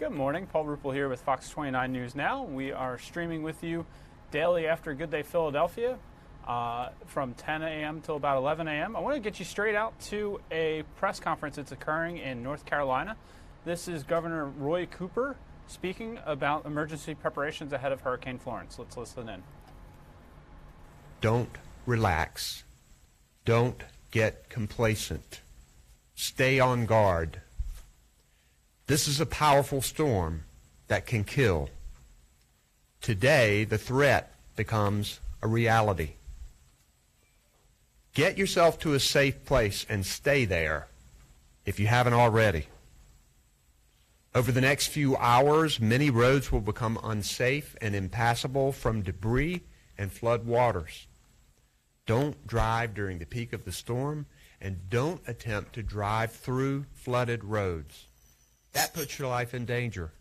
Good morning. Paul Ruppel here with Fox 29 News Now. We are streaming with you daily after Good Day Philadelphia from 10 a.m. till about 11 a.m. I want to get you straight out to a press conference that's occurring in North Carolina. This is Governor Roy Cooper speaking about emergency preparations ahead of Hurricane Florence. Let's listen in. Don't relax. Don't get complacent. Stay on guard. This is a powerful storm that can kill. Today, the threat becomes a reality. Get yourself to a safe place and stay there if you haven't already. Over the next few hours, many roads will become unsafe and impassable from debris and flood waters. Don't drive during the peak of the storm, and don't attempt to drive through flooded roads. That puts your life in danger.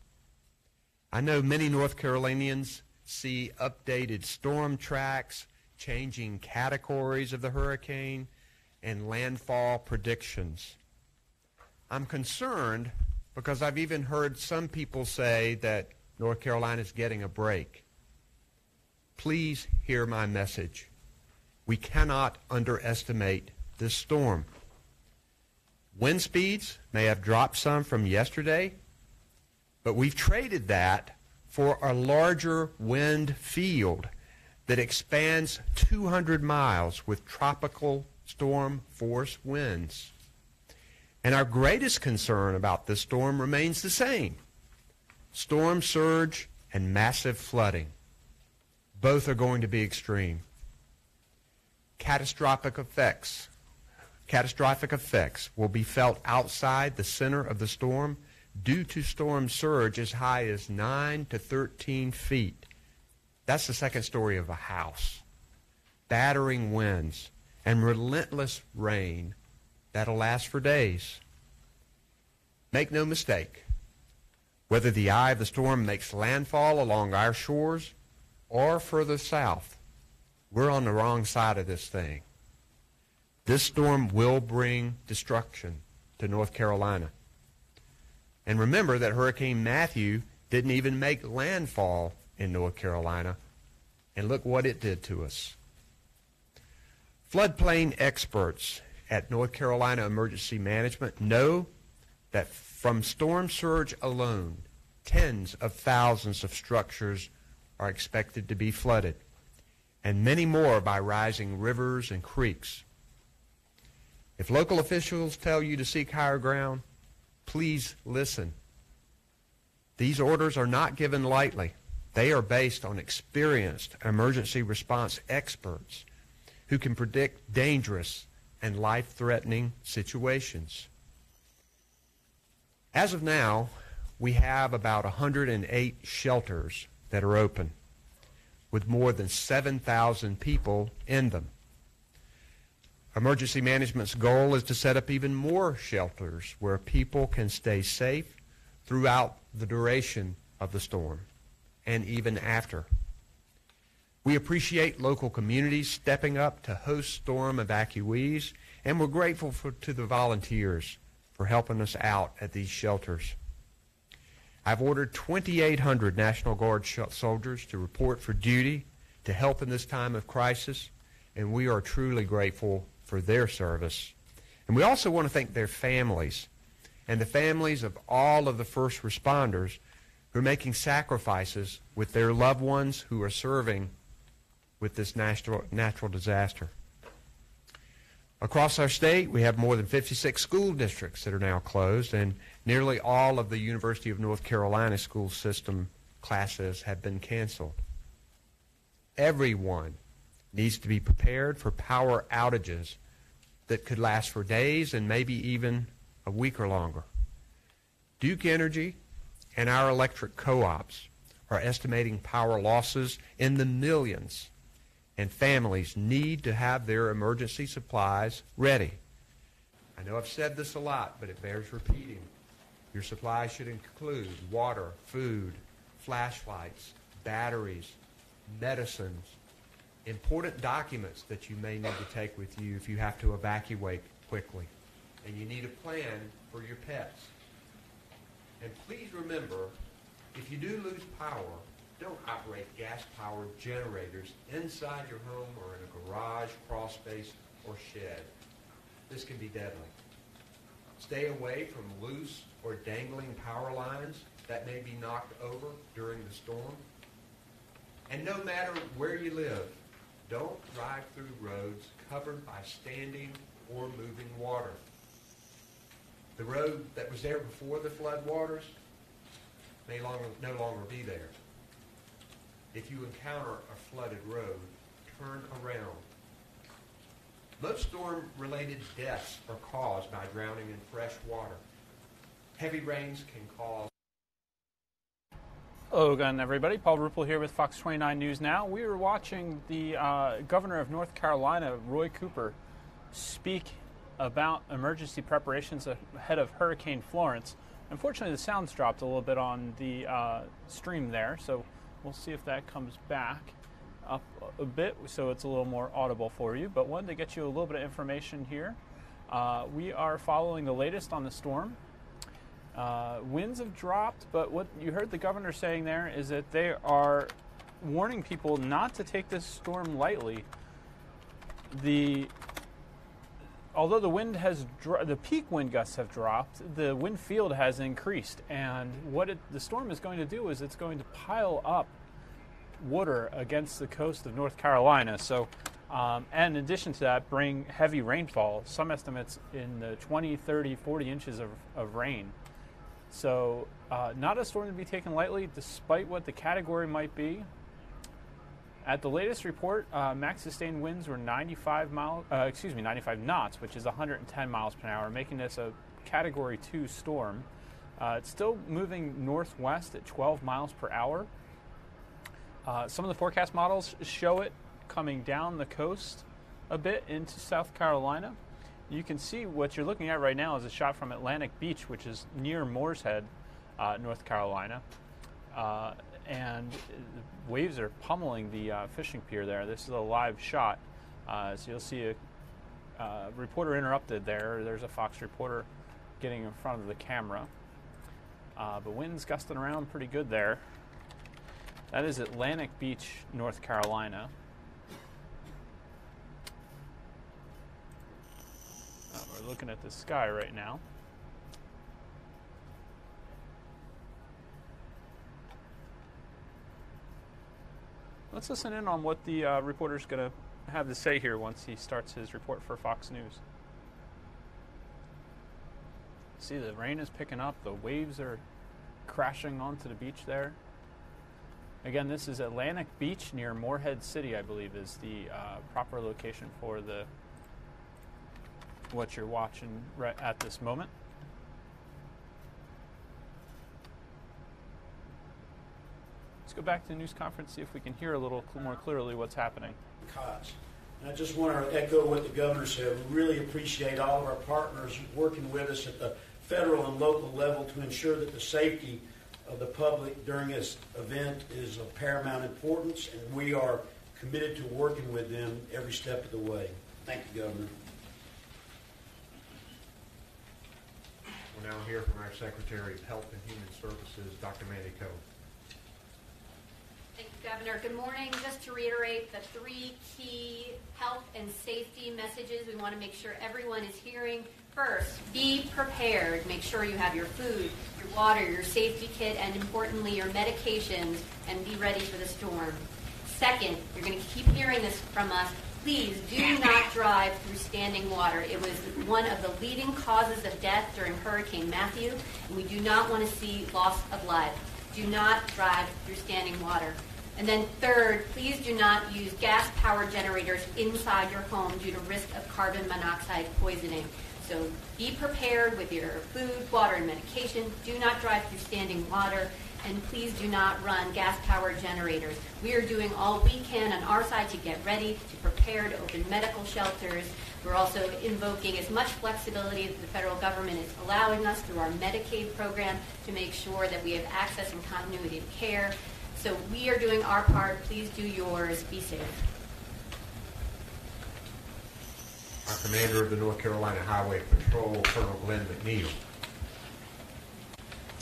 I know many North Carolinians see updated storm tracks, changing categories of the hurricane, and landfall predictions. I'm concerned because I've even heard some people say that North Carolina is getting a break. Please hear my message. We cannot underestimate this storm. Wind speeds may have dropped some from yesterday, but we've traded that for a larger wind field that expands 200 miles with tropical storm force winds. And our greatest concern about this storm remains the same: storm surge and massive flooding. Both are going to be extreme. Catastrophic effects will be felt outside the center of the storm due to storm surge as high as 9 to 13 feet. That's the second story of a house. Battering winds and relentless rain that'll last for days. Make no mistake, whether the eye of the storm makes landfall along our shores or further south, we're on the wrong side of this thing. This storm will bring destruction to North Carolina. And remember that Hurricane Matthew didn't even make landfall in North Carolina. And look what it did to us. Floodplain experts at North Carolina Emergency Management know that from storm surge alone, tens of thousands of structures are expected to be flooded, and many more by rising rivers and creeks. If local officials tell you to seek higher ground, please listen. These orders are not given lightly. They are based on experienced emergency response experts who can predict dangerous and life-threatening situations. As of now, we have about 108 shelters that are open, with more than 7,000 people in them. Emergency management's goal is to set up even more shelters where people can stay safe throughout the duration of the storm and even after. We appreciate local communities stepping up to host storm evacuees, and we're grateful to the volunteers for helping us out at these shelters. I've ordered 2,800 National Guard soldiers to report for duty to help in this time of crisis, and we are truly grateful for their service. And we also want to thank their families and the families of all of the first responders who are making sacrifices with their loved ones who are serving with this natural disaster. Across our state, we have more than 56 school districts that are now closed, and nearly all of the University of North Carolina school system classes have been canceled. Everyone needs to be prepared for power outages that could last for days and maybe even a week or longer. Duke Energy and our electric co-ops are estimating power losses in the millions, and families need to have their emergency supplies ready. I know I've said this a lot, but it bears repeating. Your supplies should include water, food, flashlights, batteries, medicines, important documents that you may need to take with you if you have to evacuate quickly. And you need a plan for your pets. And please remember, if you do lose power, don't operate gas-powered generators inside your home or in a garage, crawl space, or shed. This can be deadly. Stay away from loose or dangling power lines that may be knocked over during the storm. And no matter where you live, don't drive through roads covered by standing or moving water. The road that was there before the flood waters may no longer be there. If you encounter a flooded road, turn around. Most storm-related deaths are caused by drowning in fresh water. Heavy rains can cause... Hello again, everybody. Paul Ruppel here with Fox 29 News Now. We were watching the governor of North Carolina, Roy Cooper, speak about emergency preparations ahead of Hurricane Florence. Unfortunately, the sound's dropped a little bit on the stream there, so we'll see if that comes back up a bit so it's a little more audible for you. But wanted to get you a little bit of information here. We are following the latest on the storm. Winds have dropped, but what you heard the governor saying there is that they are warning people not to take this storm lightly. Although the wind has the peak wind gusts have dropped, the wind field has increased, and what the storm is going to do is it's going to pile up water against the coast of North Carolina. So, and in addition to that, bring heavy rainfall. Some estimates in the 20, 30, 40 inches of rain. So, not a storm to be taken lightly, despite what the category might be. At the latest report, max sustained winds were 95 knots, which is 110 miles per hour, making this a Category 2 storm. It's still moving northwest at 12 miles per hour. Some of the forecast models show it coming down the coast a bit into South Carolina. You can see what you're looking at right now is a shot from Atlantic Beach, which is near Moore's Head, North Carolina. And waves are pummeling the fishing pier there. This is a live shot. So you'll see a reporter interrupted there. There's a Fox reporter getting in front of the camera. But wind's gusting around pretty good there. That is Atlantic Beach, North Carolina. We're looking at the sky right now. Let's listen in on what the reporter's going to have to say here once he starts his report for Fox News. See, the rain is picking up. The waves are crashing onto the beach there. Again, this is Atlantic Beach near Morehead City, I believe, is the proper location for what you're watching right at this moment. Let's go back to the news conference, see if we can hear a little more clearly what's happening. And I just want to echo what the governor said. We really appreciate all of our partners working with us at the federal and local level to ensure that the safety of the public during this event is of paramount importance, and we are committed to working with them every step of the way. Thank you, Governor. We'll now hear from our Secretary of Health and Human Services, Dr. Mandy Coe. Thank you, Governor. Good morning. Just to reiterate the three key health and safety messages we want to make sure everyone is hearing. First, be prepared. Make sure you have your food, your water, your safety kit, and importantly, your medications, and be ready for the storm. Second, you're going to keep hearing this from us. Please do not drive through standing water. It was one of the leading causes of death during Hurricane Matthew, and we do not want to see loss of life. Do not drive through standing water. And then third, please do not use gas-powered generators inside your home due to risk of carbon monoxide poisoning. So be prepared with your food, water, and medication. Do not drive through standing water. And please do not run gas-powered generators. We are doing all we can on our side to get ready, to prepare to open medical shelters. We're also invoking as much flexibility that the federal government is allowing us through our Medicaid program to make sure that we have access and continuity of care. So we are doing our part. Please do yours. Be safe. Our Commander of the North Carolina Highway Patrol, Colonel Glenn McNeil.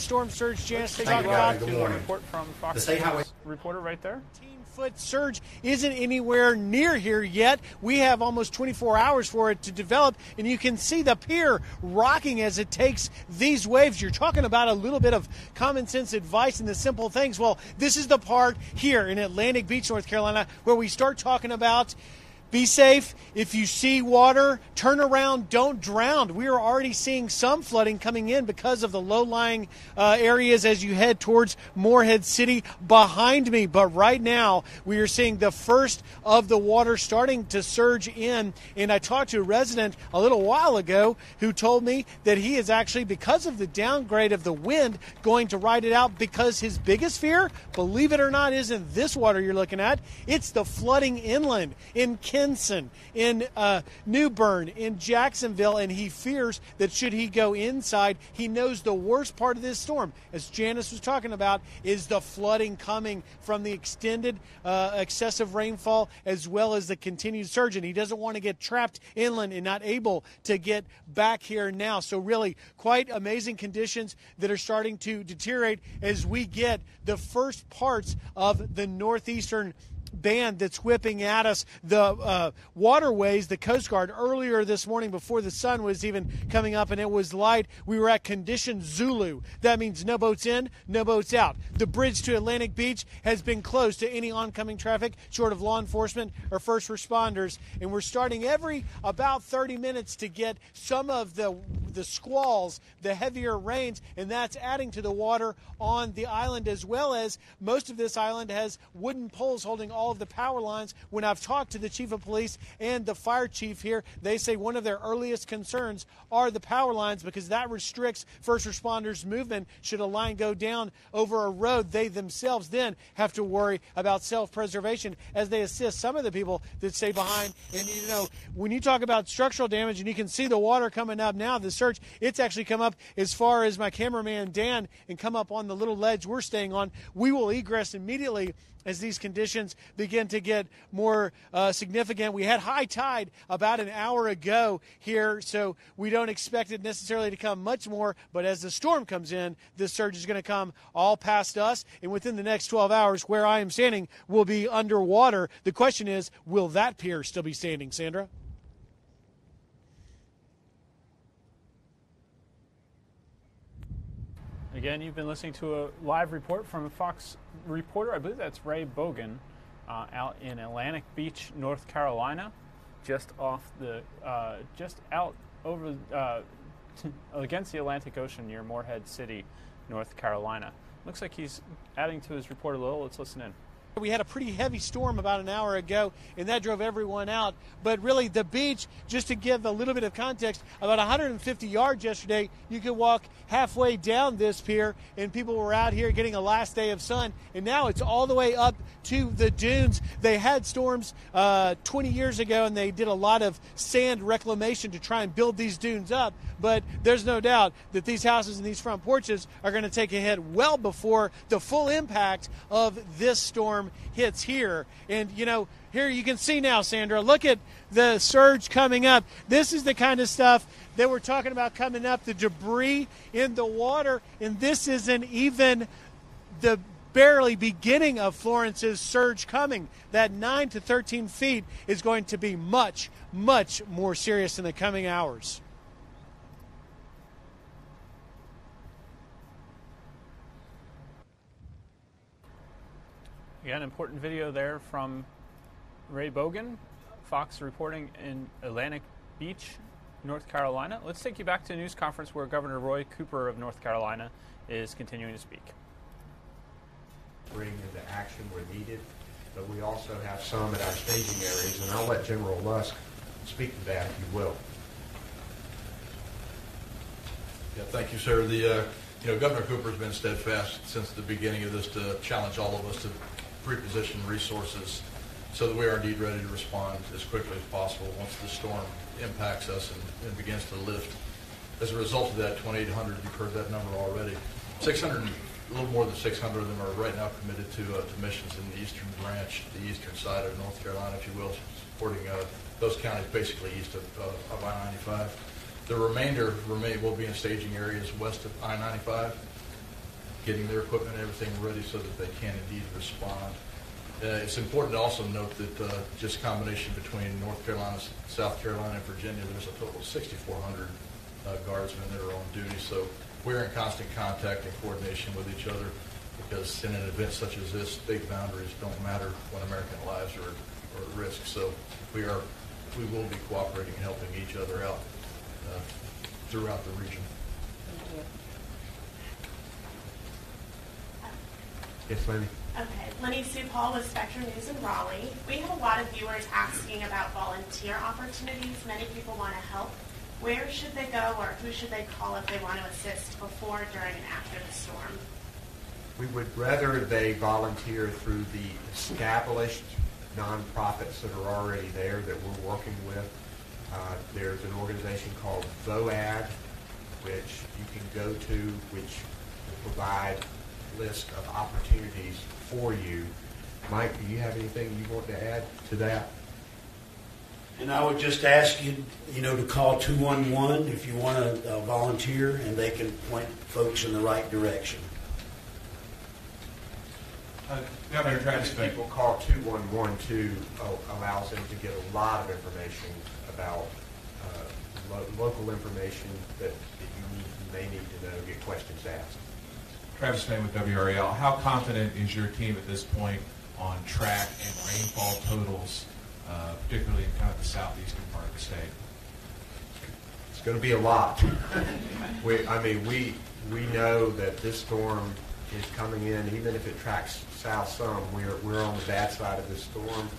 storm surge, Janice, to Thank talk you, about? Good morning. Report from Fox The state highway reporter right there. 15-foot surge isn't anywhere near here yet. We have almost 24 hours for it to develop, and you can see the pier rocking as it takes these waves. You're talking about a little bit of common sense advice and the simple things. Well, this is the part here in Atlantic Beach, North Carolina, where we start talking about be safe. If you see water, turn around, don't drown. We are already seeing some flooding coming in because of the low-lying areas as you head towards Morehead City behind me. But right now, we are seeing the first of the water starting to surge in. And I talked to a resident a little while ago who told me that he is actually, because of the downgrade of the wind, going to ride it out because his biggest fear, believe it or not, isn't this water you're looking at. It's the flooding inland in in New Bern, in Jacksonville, and he fears that should he go inside, he knows the worst part of this storm, as Janice was talking about, is the flooding coming from the extended excessive rainfall as well as the continued surge, and he doesn't want to get trapped inland and not able to get back here now. So really quite amazing conditions that are starting to deteriorate as we get the first parts of the northeastern band that's whipping at us. The waterways, the Coast Guard, earlier this morning before the sun was even coming up and it was light, we were at condition Zulu. That means no boats in, no boats out. The bridge to Atlantic Beach has been closed to any oncoming traffic short of law enforcement or first responders, and we're starting every about 30 minutes to get some of the squalls, the heavier rains, and that's adding to the water on the island, as well as most of this island has wooden poles holding all of the power lines. When I've talked to the chief of police and the fire chief here, they say one of their earliest concerns are the power lines because that restricts first responders' movement. Should a line go down over a road, they themselves then have to worry about self-preservation as they assist some of the people that stay behind. And, you know, when you talk about structural damage, and you can see the water coming up now, the surge, it's actually come up as far as my cameraman Dan and come up on the little ledge we're staying on. We will egress immediately as these conditions begin to get more significant. We had high tide about an hour ago here, so we don't expect it necessarily to come much more, but as the storm comes in, this surge is going to come all past us, and within the next 12 hours, where I am standing will be underwater. The question is, will that pier still be standing, Sandra? Again, you've been listening to a live report from a Fox reporter. I believe that's Ray Bogan out in Atlantic Beach, North Carolina, just off the, just out over against the Atlantic Ocean near Morehead City, North Carolina. Looks like he's adding to his report a little. Let's listen in. We had a pretty heavy storm about an hour ago, and that drove everyone out. But really, the beach, just to give a little bit of context, about 150 yards yesterday, you could walk halfway down this pier, and people were out here getting a last day of sun. And now it's all the way up to the dunes. They had storms 20 years ago, and they did a lot of sand reclamation to try and build these dunes up. But there's no doubt that these houses and these front porches are going to take a hit well before the full impact of this storm hits here. And, you know, here you can see now, Sandra, look at the surge coming up. This is the kind of stuff that we're talking about coming up, the debris in the water. And this isn't even the barely beginning of Florence's surge coming. That 9 to 13 feet is going to be much, much more serious in the coming hours. Again, important video there from Ray Bogan, Fox reporting in Atlantic Beach, North Carolina. Let's take you back to a news conference where Governor Roy Cooper of North Carolina is continuing to speak. Bring into action where needed, but we also have some at our staging areas, and I'll let General Lusk speak to that if you will. Yeah, thank you, sir. Governor Cooper's been steadfast since the beginning of this to challenge all of us to pre-position resources so that we are indeed ready to respond as quickly as possible once the storm impacts us and begins to lift. As a result of that, 2,800, you've heard that number already. 600, a little more than 600 of them are right now committed to missions in the eastern branch, the eastern side of North Carolina, if you will, supporting those counties basically east of I-95. The remainder will be in staging areas west of I-95. getting their equipment and everything ready so that they can indeed respond. It's important to also note that just a combination between North Carolina, South Carolina, and Virginia, there's a total of 6,400 guardsmen that are on duty. So we're in constant contact and coordination with each other, because in an event such as this, state boundaries don't matter when American lives are at risk. So we will be cooperating and helping each other out throughout the region. Yes, Lenny. Okay, Lenny Sue Paul with Spectrum News in Raleigh. We have a lot of viewers asking about volunteer opportunities. Many people want to help. Where should they go, or who should they call if they want to assist before, during, and after the storm? We would rather they volunteer through the established nonprofits that are already there that we're working with. There's an organization called VOAD, which you can go to, which will provide a list of opportunities for you. Mike, do you have anything you want to add to that? And I would just ask you, to call 211 if you want to volunteer, and they can point folks in the right direction. Governor Travis, people call 211 too allows them to get a lot of information about local information that you may need to know, get questions asked. Travis May with WRAL. How confident is your team at this point on track and rainfall totals, particularly in kind of the southeastern part of the state? It's going to be a lot. We know that this storm is coming in, even if it tracks south some. We're on the bad side of this storm.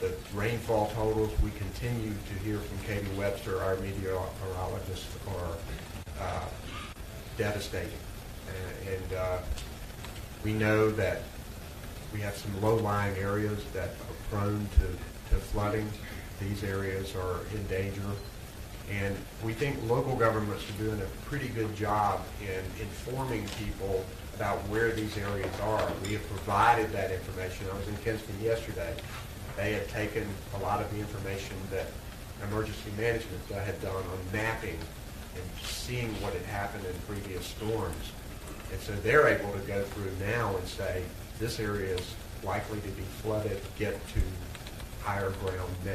The rainfall totals, we continue to hear from Katie Webster, our meteorologist, are devastating. And we know that we have some low-lying areas that are prone to flooding. These areas are in danger. And we think local governments are doing a pretty good job in informing people about where these areas are. We have provided that information. I was in Kinston yesterday. They had taken a lot of the information that emergency management had done on mapping and seeing what had happened in previous storms. And so they're able to go through now and say, this area is likely to be flooded, get to higher ground now.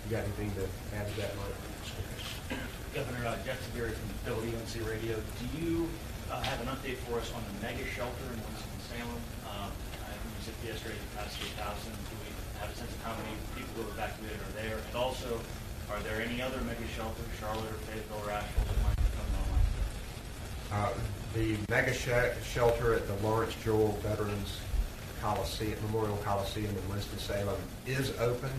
You got anything to add to that, Mike? Governor Jeff Tiberi from WUNC Radio. Do you have an update for us on the mega shelter in Winston-Salem? I think you said yesterday you passed 8,000. Do we have a sense of how many people who are evacuated are there? And also, are there any other mega shelters, Charlotte or Fayetteville or Asheville, that might be coming online? The mega shelter at the Lawrence Joel Veterans Memorial Coliseum in Winston-Salem is open.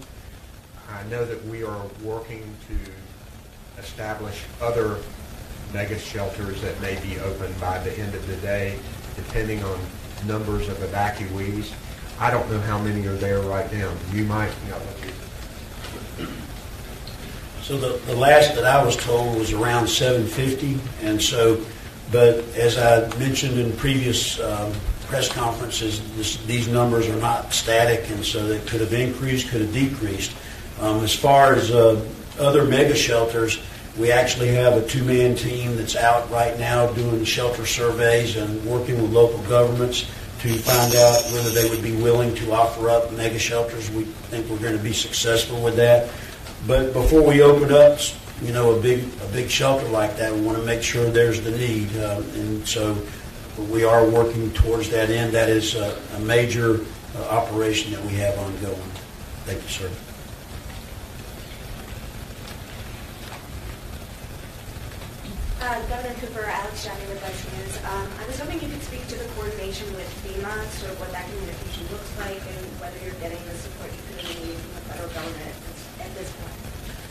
I know that we are working to establish other mega shelters that may be open by the end of the day, depending on numbers of evacuees. I don't know how many are there right now. You might. So the last that I was told was around 750, and so, but as I mentioned in previous press conferences, these numbers are not static, and so they could have increased, could have decreased. As far as other mega shelters, we actually have a two-man team that's out right now doing shelter surveys and working with local governments to find out whether they would be willing to offer up mega shelters. We think we're going to be successful with that. But before we open up, a big shelter like that, we want to make sure there's the need, and so we are working towards that end. That is a major operation that we have ongoing. Thank you, sir. Governor Cooper, Alex Johnny with Vice News. I was hoping you could speak to the coordination with FEMA, sort of what that communication looks like, and whether you're getting the support you could need from the federal government at this point.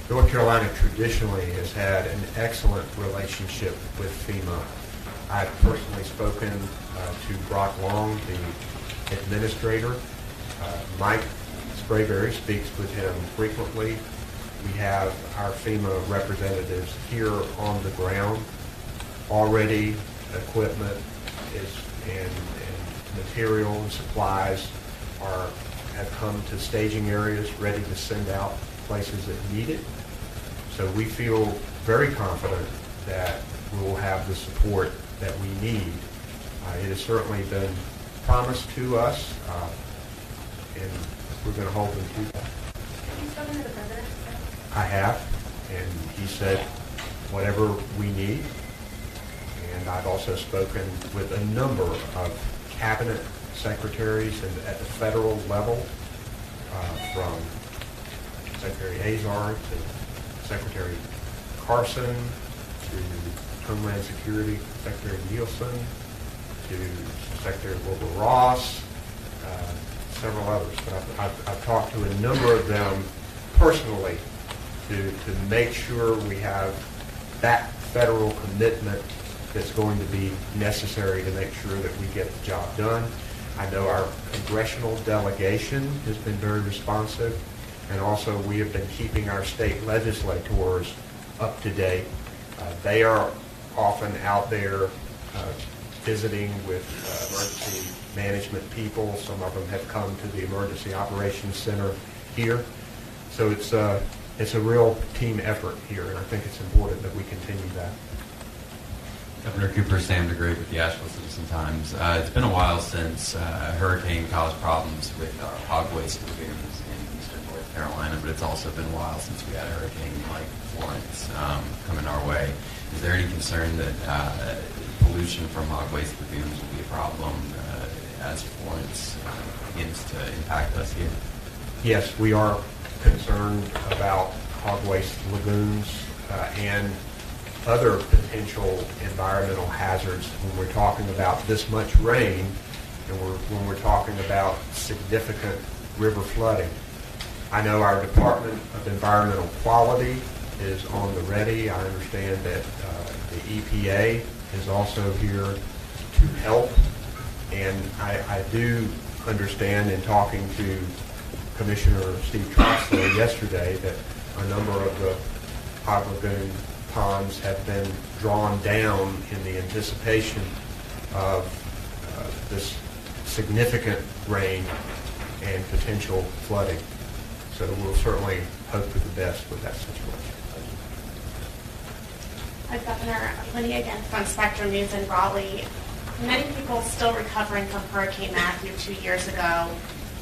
North Carolina traditionally has had an excellent relationship with FEMA. I've personally spoken to Brock Long, the administrator. Mike Sprayberry speaks with him frequently. We have our FEMA representatives here on the ground. Already equipment and material and supplies have come to staging areas ready to send out places that need it. So we feel very confident that we will have the support that we need. It has certainly been promised to us, and we're going to hold them to that. Have you spoken to the president? I have, and he said whatever we need. And I've also spoken with a number of cabinet secretaries at the federal level, from Secretary Azar to Secretary Carson to Homeland Security Secretary Nielsen to Secretary Wilbur Ross, several others. But I've talked to a number of them personally to make sure we have that federal commitment that's going to be necessary to make sure that we get the job done. I know our congressional delegation has been very responsive, and also we have been keeping our state legislators up to date. They are often out there visiting with emergency management people. Some of them have come to the Emergency Operations Center here. So it's a real team effort here, and I think it's important that we continue that. Governor Cooper, Sam DeGrave with the Asheville Citizen-Times. It's been a while since a hurricane caused problems with our hog waste lagoons in eastern North Carolina, but it's also been a while since we had a hurricane like Florence coming our way. Is there any concern that pollution from hog waste lagoons will be a problem as Florence begins to impact us here? Yes, we are concerned about hog waste lagoons and other potential environmental hazards when we're talking about this much rain and when we're talking about significant river flooding. I know our Department of Environmental Quality is on the ready. I understand that the EPA is also here to help, and I do understand in talking to Commissioner Steve Troxler yesterday that a number of the hog lagoon ponds have been drawn down in the anticipation of this significant rain and potential flooding. So we'll certainly hope for the best with that situation. Hi, Governor. Lydia again from Spectrum News in Raleigh. Many people still recovering from Hurricane Matthew 2 years ago.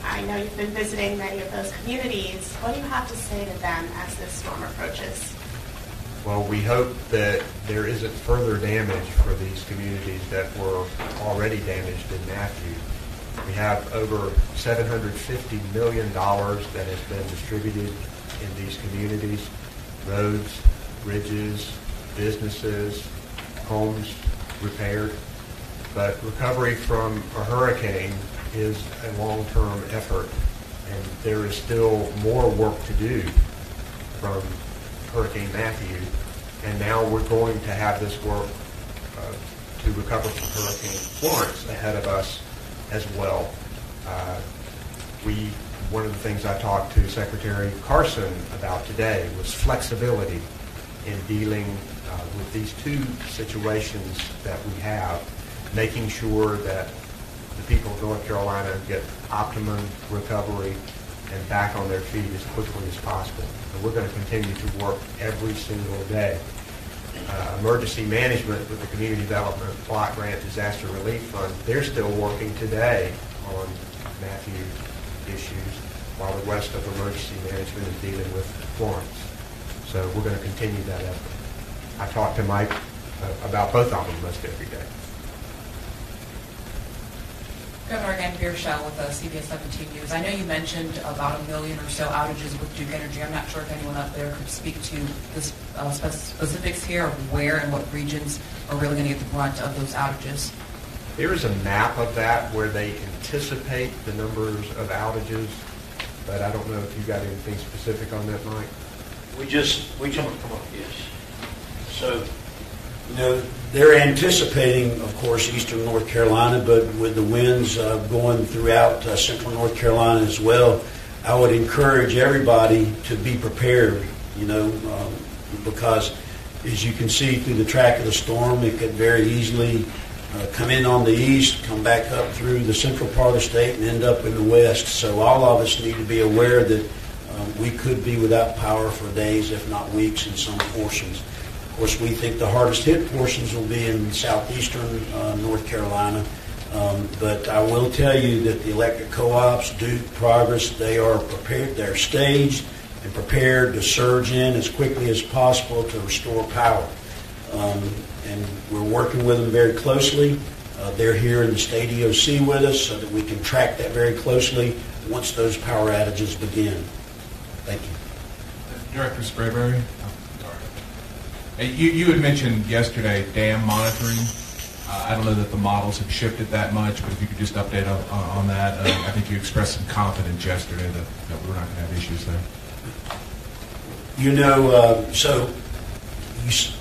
I know you've been visiting many of those communities. What do you have to say to them as this storm approaches? Well, we hope that there isn't further damage for these communities that were already damaged in Matthew. We have over $750 million that has been distributed in these communities: roads, bridges, businesses, homes repaired. But recovery from a hurricane is a long-term effort, and there is still more work to do from Hurricane Matthew, and now we're going to have this work to recover from Hurricane Florence ahead of us as well. One of the things I talked to Secretary Carson about today was flexibility in dealing with these two situations that we have, making sure that the people of North Carolina get optimum recovery and back on their feet as quickly as possible. And we're going to continue to work every single day. Emergency management with the Community Development Block Grant Disaster Relief Fund, they're still working today on Matthew issues, while the rest of emergency management is dealing with Florence. So we're going to continue that effort. I talk to Mike about both of them most every day. Governor, again, Beer Shell with CBS 17 News. I know you mentioned about 1 million or so outages with Duke Energy. I'm not sure if anyone up there could speak to the specifics here of where and what regions are really going to get the brunt of those outages. There is a map of that where they anticipate the numbers of outages, but I don't know if you got anything specific on that, Mike. We just come up, yes. So, they're anticipating, of course, eastern North Carolina, but with the winds going throughout central North Carolina as well, I would encourage everybody to be prepared, because as you can see through the track of the storm, it could very easily come in on the east, come back up through the central part of the state, and end up in the west. So all of us need to be aware that we could be without power for days, if not weeks, in some portions. Of course, we think the hardest hit portions will be in southeastern North Carolina. But I will tell you that the electric co-ops, Duke, Progress, they are prepared, they're staged and prepared to surge in as quickly as possible to restore power. And we're working with them very closely. They're here in the state EOC with us so that we can track that very closely once those power outages begin. Thank you. Director Sprayberry. You had mentioned yesterday dam monitoring. I don't know that the models have shifted that much, but if you could just update on that. I think you expressed some confidence yesterday that we're not going to have issues there. You know, so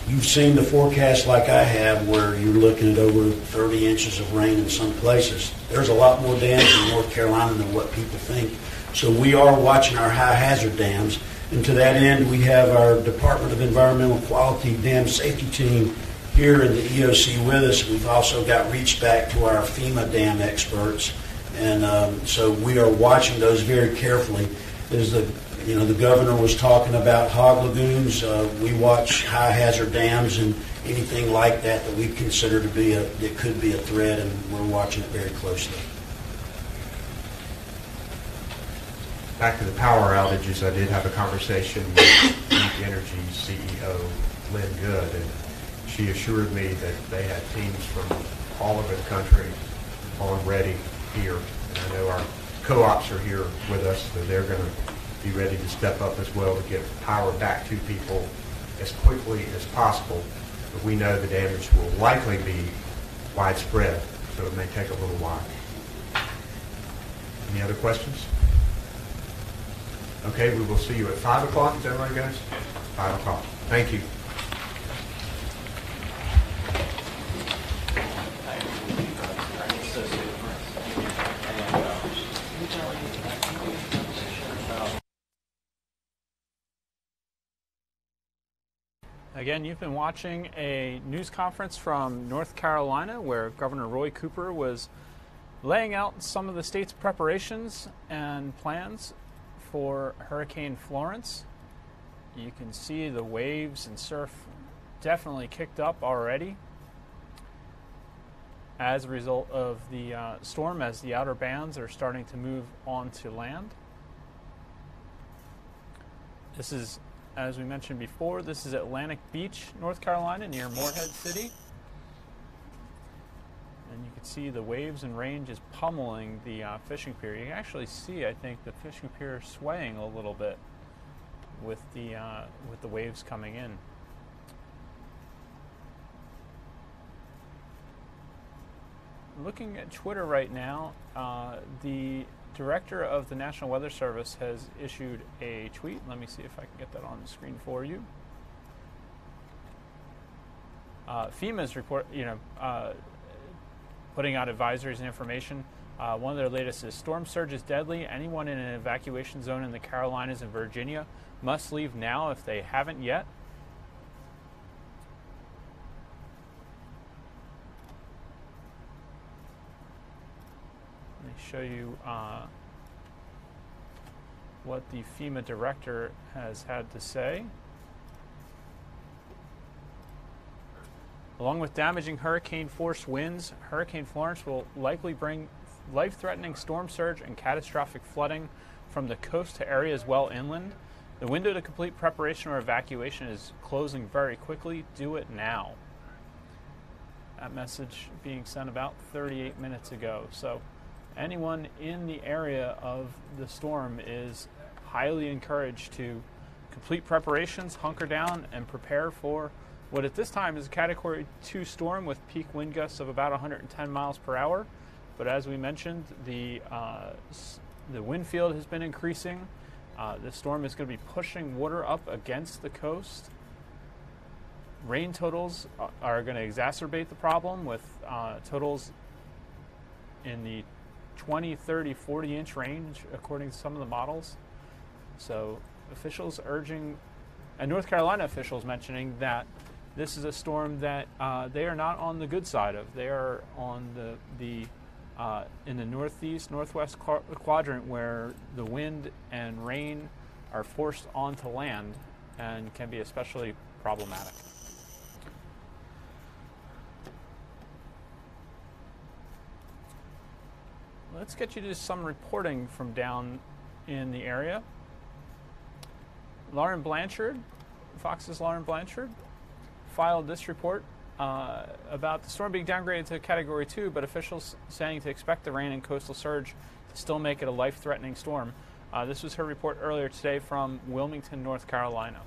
you've seen the forecast like I have where you're looking at over 30 inches of rain in some places. There's a lot more dams in North Carolina than what people think. So we are watching our high hazard dams. And to that end, we have our Department of Environmental Quality Dam Safety Team here in the EOC with us. We've also got reached back to our FEMA dam experts. And so we are watching those very carefully. As the governor was talking about hog lagoons, we watch high hazard dams and anything like that we consider to be that could be a threat, and we're watching it very closely. Back to the power outages, I did have a conversation with Duke Energy's CEO, Lynn Good, and she assured me that they had teams from all over the country already here. And I know our co-ops are here with us, so they're going to be ready to step up as well to get power back to people as quickly as possible. But we know the damage will likely be widespread, so it may take a little while. Any other questions? Okay, we will see you at 5 o'clock. Is that right, guys? 5 o'clock. Thank you. Again, you've been watching a news conference from North Carolina where Governor Roy Cooper was laying out some of the state's preparations and plans for Hurricane Florence. You can see the waves and surf definitely kicked up already as a result of the storm, as the outer bands are starting to move onto land. This is, as we mentioned before, this is Atlantic Beach, North Carolina, near Morehead City. And you can see the waves and rain just pummeling the fishing pier. You can actually see, I think, the fishing pier swaying a little bit with the waves coming in. Looking at Twitter right now, the director of the National Weather Service has issued a tweet. Let me see if I can get that on the screen for you. FEMA's putting out advisories and information. One of their latest is storm surge is deadly. Anyone in an evacuation zone in the Carolinas and Virginia must leave now if they haven't yet. Let me show you what the FEMA director has had to say. Along with damaging hurricane-force winds, Hurricane Florence will likely bring life-threatening storm surge and catastrophic flooding from the coast to areas well inland. The window to complete preparation or evacuation is closing very quickly. Do it now. That message being sent about 38 minutes ago. So anyone in the area of the storm is highly encouraged to complete preparations, hunker down, and prepare for what at this time is a Category 2 storm with peak wind gusts of about 110 miles per hour. But as we mentioned, the wind field has been increasing. The storm is going to be pushing water up against the coast. Rain totals are going to exacerbate the problem with totals in the 20, 30, 40-inch range, according to some of the models. So officials urging, and North Carolina officials mentioning that this is a storm that they are not on the good side of. They are on in the northwest quadrant where the wind and rain are forced onto land and can be especially problematic. Let's get you to some reporting from down in the area. Lauren Blanchard, Fox's Lauren Blanchard, filed this report about the storm being downgraded to Category 2, but officials saying to expect the rain and coastal surge to still make it a life-threatening storm. This was her report earlier today from Wilmington, North Carolina.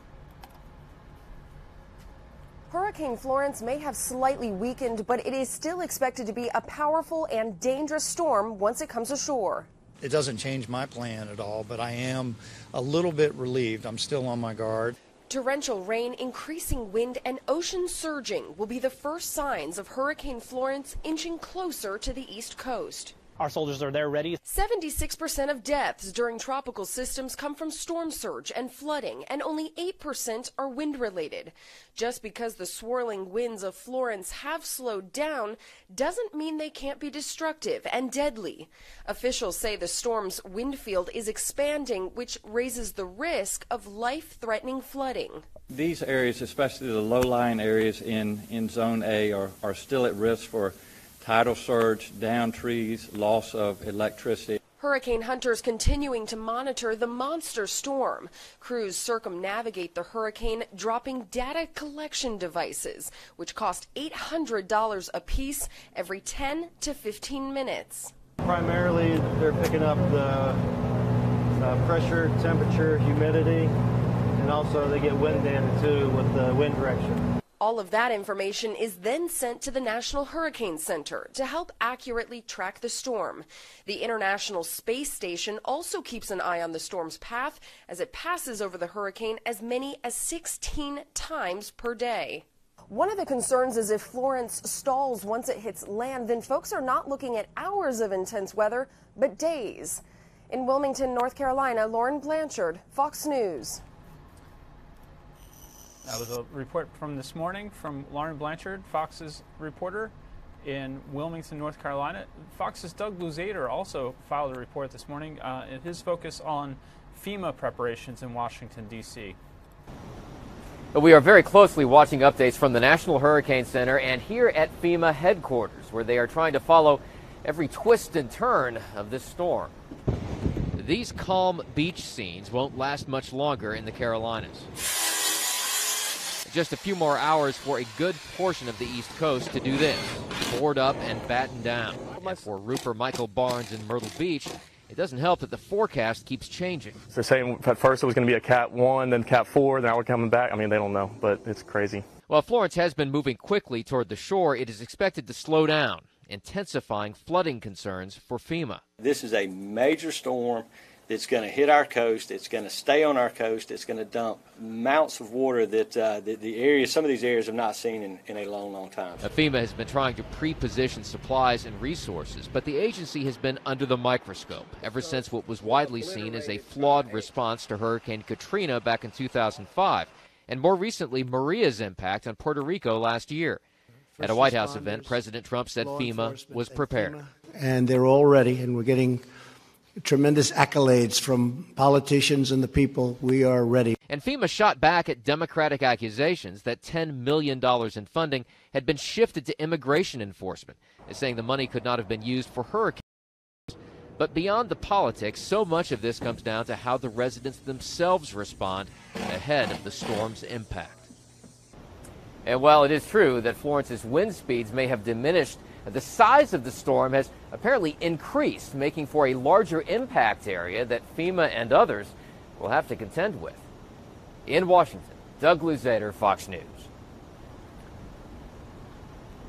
Hurricane Florence may have slightly weakened, but it is still expected to be a powerful and dangerous storm once it comes ashore. It doesn't change my plan at all, but I am a little bit relieved. I'm still on my guard. Torrential rain, increasing wind, and ocean surging will be the first signs of Hurricane Florence inching closer to the East Coast. Our soldiers are there ready. 76% of deaths during tropical systems come from storm surge and flooding, and only 8% are wind-related. Just because the swirling winds of Florence have slowed down doesn't mean they can't be destructive and deadly. Officials say the storm's wind field is expanding, which raises the risk of life-threatening flooding. These areas, especially the low-lying areas in Zone A, are still at risk for tidal surge, downed trees, loss of electricity. Hurricane hunters continuing to monitor the monster storm. Crews circumnavigate the hurricane, dropping data collection devices, which cost $800 apiece every 10 to 15 minutes. Primarily, they're picking up the pressure, temperature, humidity, and also they get wind data too with the wind direction. All of that information is then sent to the National Hurricane Center to help accurately track the storm. The International Space Station also keeps an eye on the storm's path as it passes over the hurricane as many as 16 times per day. One of the concerns is if Florence stalls once it hits land, then folks are not looking at hours of intense weather, but days. In Wilmington, North Carolina, Lauren Blanchard, Fox News. That was a report from this morning from Lauren Blanchard, Fox's reporter in Wilmington, North Carolina. Fox's Doug Luzader also filed a report this morning. His focus on FEMA preparations in Washington, D.C. We are very closely watching updates from the National Hurricane Center and here at FEMA headquarters, where they are trying to follow every twist and turn of this storm. These calm beach scenes won't last much longer in the Carolinas. Just a few more hours for a good portion of the East Coast to do this, board up and batten down. And for Rupert Michael Barnes in Myrtle Beach, it doesn't help that the forecast keeps changing. They're saying at first it was going to be a Cat 1, then Cat 4, now we're coming back. I mean, they don't know, but it's crazy. While Florence has been moving quickly toward the shore, it is expected to slow down, intensifying flooding concerns for FEMA. This is a major storm that's going to hit our coast. It's going to stay on our coast. It's going to dump amounts of water that some of these areas have not seen in a long, long time. FEMA has been trying to pre-position supplies and resources, but the agency has been under the microscope ever since what was widely seen as a flawed response to Hurricane Katrina back in 2005, and more recently Maria's impact on Puerto Rico last year. At a White House event, President Trump said FEMA was prepared. And they're all ready, and we're getting tremendous accolades from politicians and the people. We are ready. And FEMA shot back at Democratic accusations that $10 million in funding had been shifted to immigration enforcement, saying the money could not have been used for hurricanes. But beyond the politics, so much of this comes down to how the residents themselves respond ahead of the storm's impact. And while it is true that Florence's wind speeds may have diminished, the size of the storm has apparently increased, making for a larger impact area that FEMA and others will have to contend with. In Washington, Doug Luzader, Fox News.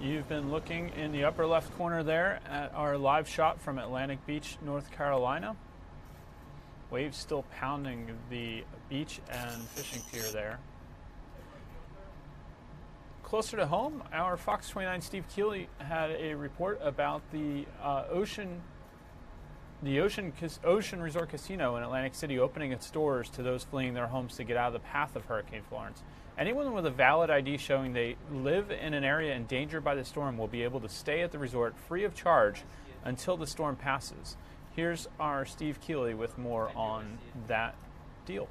You've been looking in the upper left corner there at our live shot from Atlantic Beach, North Carolina. Waves still pounding the beach and fishing pier there. Closer to home, our Fox 29 Steve Keeley had a report about the Ocean Resort Casino in Atlantic City opening its doors to those fleeing their homes to get out of the path of Hurricane Florence. Anyone with a valid ID showing they live in an area endangered by the storm will be able to stay at the resort free of charge until the storm passes. Here's our Steve Keeley with more on that deal.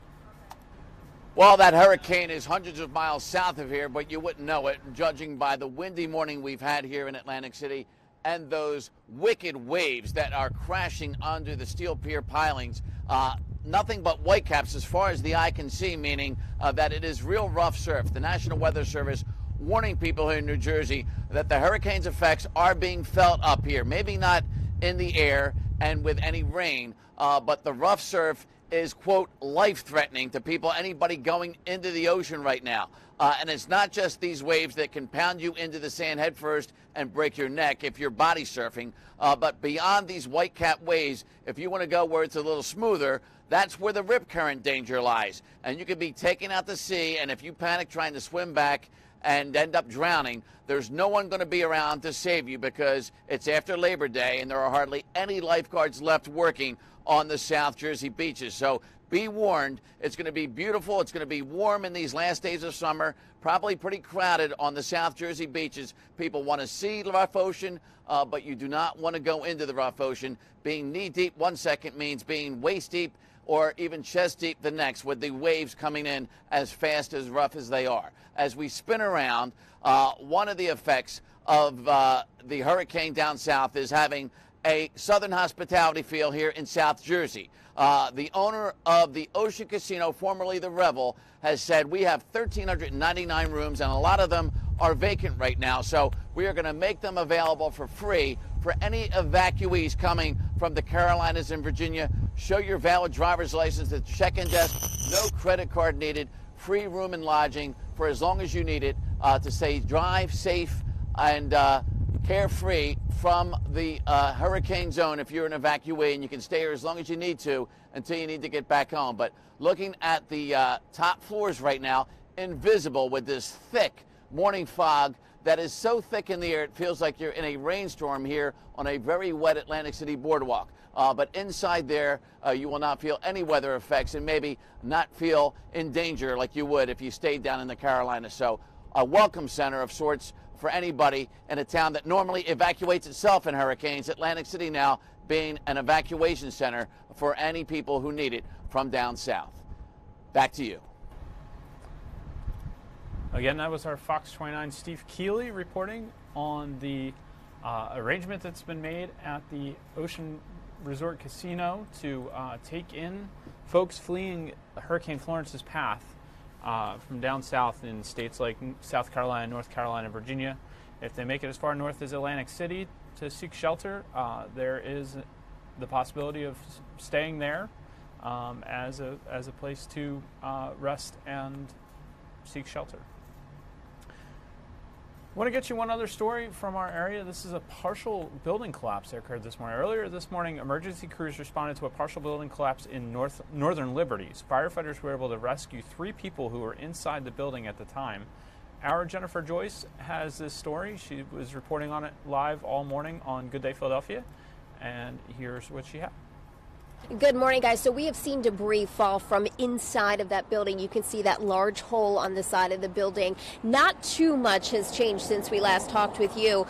Well, that hurricane is hundreds of miles south of here, but you wouldn't know it. Judging by the windy morning we've had here in Atlantic City, and those wicked waves that are crashing under the steel pier pilings. Nothing but whitecaps as far as the eye can see, meaning that it is real rough surf. The National Weather Service warning people here in New Jersey that the hurricane's effects are being felt up here. Maybe not in the air and with any rain, but the rough surf is, quote, life-threatening to people, anybody going into the ocean right now. And it's not just these waves that can pound you into the sand headfirst and break your neck if you're body surfing, but beyond these white-cap waves, if you want to go where it's a little smoother, that's where the rip current danger lies. And you could be taken out to sea, and if you panic trying to swim back and end up drowning, there's no one going to be around to save you because it's after Labor Day and there are hardly any lifeguards left working on the South Jersey beaches. So be warned, it's going to be beautiful. It's going to be warm in these last days of summer, probably pretty crowded on the South Jersey beaches. People want to see the rough ocean, but you do not want to go into the rough ocean. Being knee deep 1 second means being waist deep or even chest deep the next, with the waves coming in as fast, as rough as they are. As we spin around, one of the effects of the hurricane down south is having a southern hospitality feel here in South Jersey. The owner of the Ocean Casino, formerly the Revel, has said we have 1,399 rooms and a lot of them are vacant right now. So we are going to make them available for free for any evacuees coming from the Carolinas and Virginia. Show your valid driver's license at the check-in desk. No credit card needed. Free room and lodging for as long as you need it to stay drive safe and carefree from the hurricane zone if you're an evacuee, and you can stay here as long as you need to until you need to get back home. But looking at the top floors right now, invisible with this thick morning fog that is so thick in the air it feels like you're in a rainstorm here on a very wet Atlantic City boardwalk. But inside there, you will not feel any weather effects and maybe not feel in danger like you would if you stayed down in the Carolinas. So a welcome center of sorts for anybody in a town that normally evacuates itself in hurricanes. Atlantic City now being an evacuation center for any people who need it from down south. Back to you. Again, that was our Fox 29 Steve Keeley reporting on the arrangement that's been made at the Ocean Resort Casino to take in folks fleeing Hurricane Florence's path from down south in states like South Carolina, North Carolina, Virginia. If they make it as far north as Atlantic City to seek shelter, there is the possibility of staying there as a place to rest and seek shelter. I want to get you one other story from our area. This is a partial building collapse that occurred this morning. Earlier this morning, emergency crews responded to a partial building collapse in Northern Liberties. Firefighters were able to rescue 3 people who were inside the building at the time. Our Jennifer Joyce has this story. She was reporting on it live all morning on Good Day Philadelphia, and here's what she had. Good morning, guys. So we have seen debris fall from inside of that building. You can see that large hole on the side of the building. Not too much has changed since we last talked with you.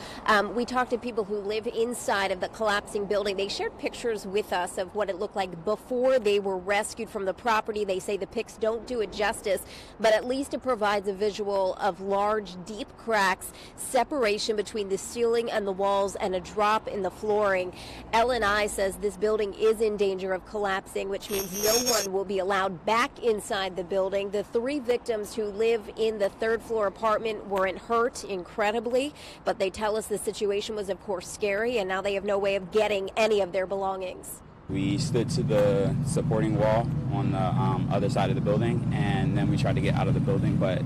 We talked to people who live inside of the collapsing building. They shared pictures with us of what it looked like before they were rescued from the property. They say the pics don't do it justice, but at least it provides a visual of large, deep cracks, separation between the ceiling and the walls, and a drop in the flooring. L&I says this building is in danger of collapsing, which means no one will be allowed back inside the building. The 3 victims who live in the 3rd floor apartment weren't hurt, incredibly, but they tell us the situation was, of course, scary, and now they have no way of getting any of their belongings. We stood to the supporting wall on the other side of the building, and then we tried to get out of the building, but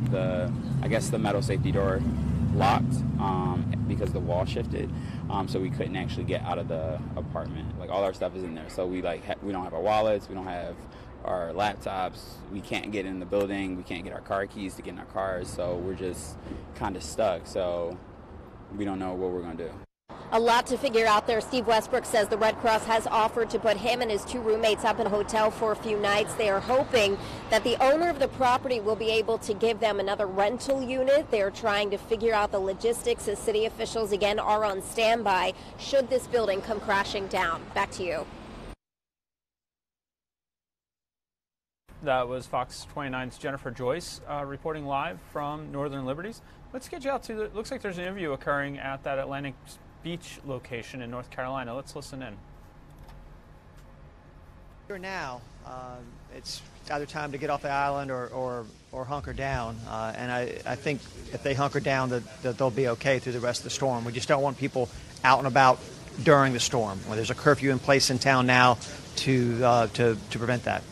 I guess the metal safety door locked because the wall shifted, so we couldn't actually get out of the apartment. Like, all our stuff is in there, so we don't have our wallets, we don't have our laptops, we can't get in the building, we can't get our car keys to get in our cars, so we're just kind of stuck, so we don't know what we're going to do. A lot to figure out there. Steve Westbrook says the Red Cross has offered to put him and his 2 roommates up in a hotel for a few nights. They are hoping that the owner of the property will be able to give them another rental unit. They're trying to figure out the logistics as city officials, again, are on standby should this building come crashing down. Back to you. That was Fox 29's Jennifer Joyce reporting live from Northern Liberties. Let's get you out to looks like there's an interview occurring at that Atlantic beach location in North Carolina. Let's listen in. Here now, it's either time to get off the island or hunker down. And I think if they hunker down, that they'll be okay through the rest of the storm. We just don't want people out and about during the storm. Well, there's a curfew in place in town now to prevent that.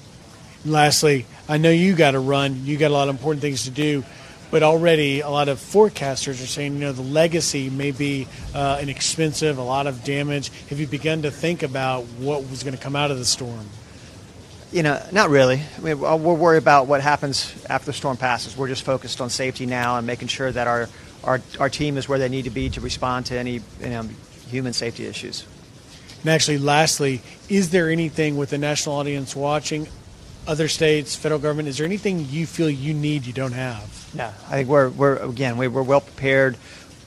Lastly, I know you got to run. You got a lot of important things to do. But already a lot of forecasters are saying, the legacy may be inexpensive, a lot of damage. Have you begun to think about what was going to come out of the storm? Not really. I mean, we're worried about what happens after the storm passes. We're just focused on safety now and making sure that our team is where they need to be to respond to any human safety issues. And actually, lastly, is there anything with the national audience watching, other states, federal government, is there anything you feel you need you don't have? No, I think we're well prepared.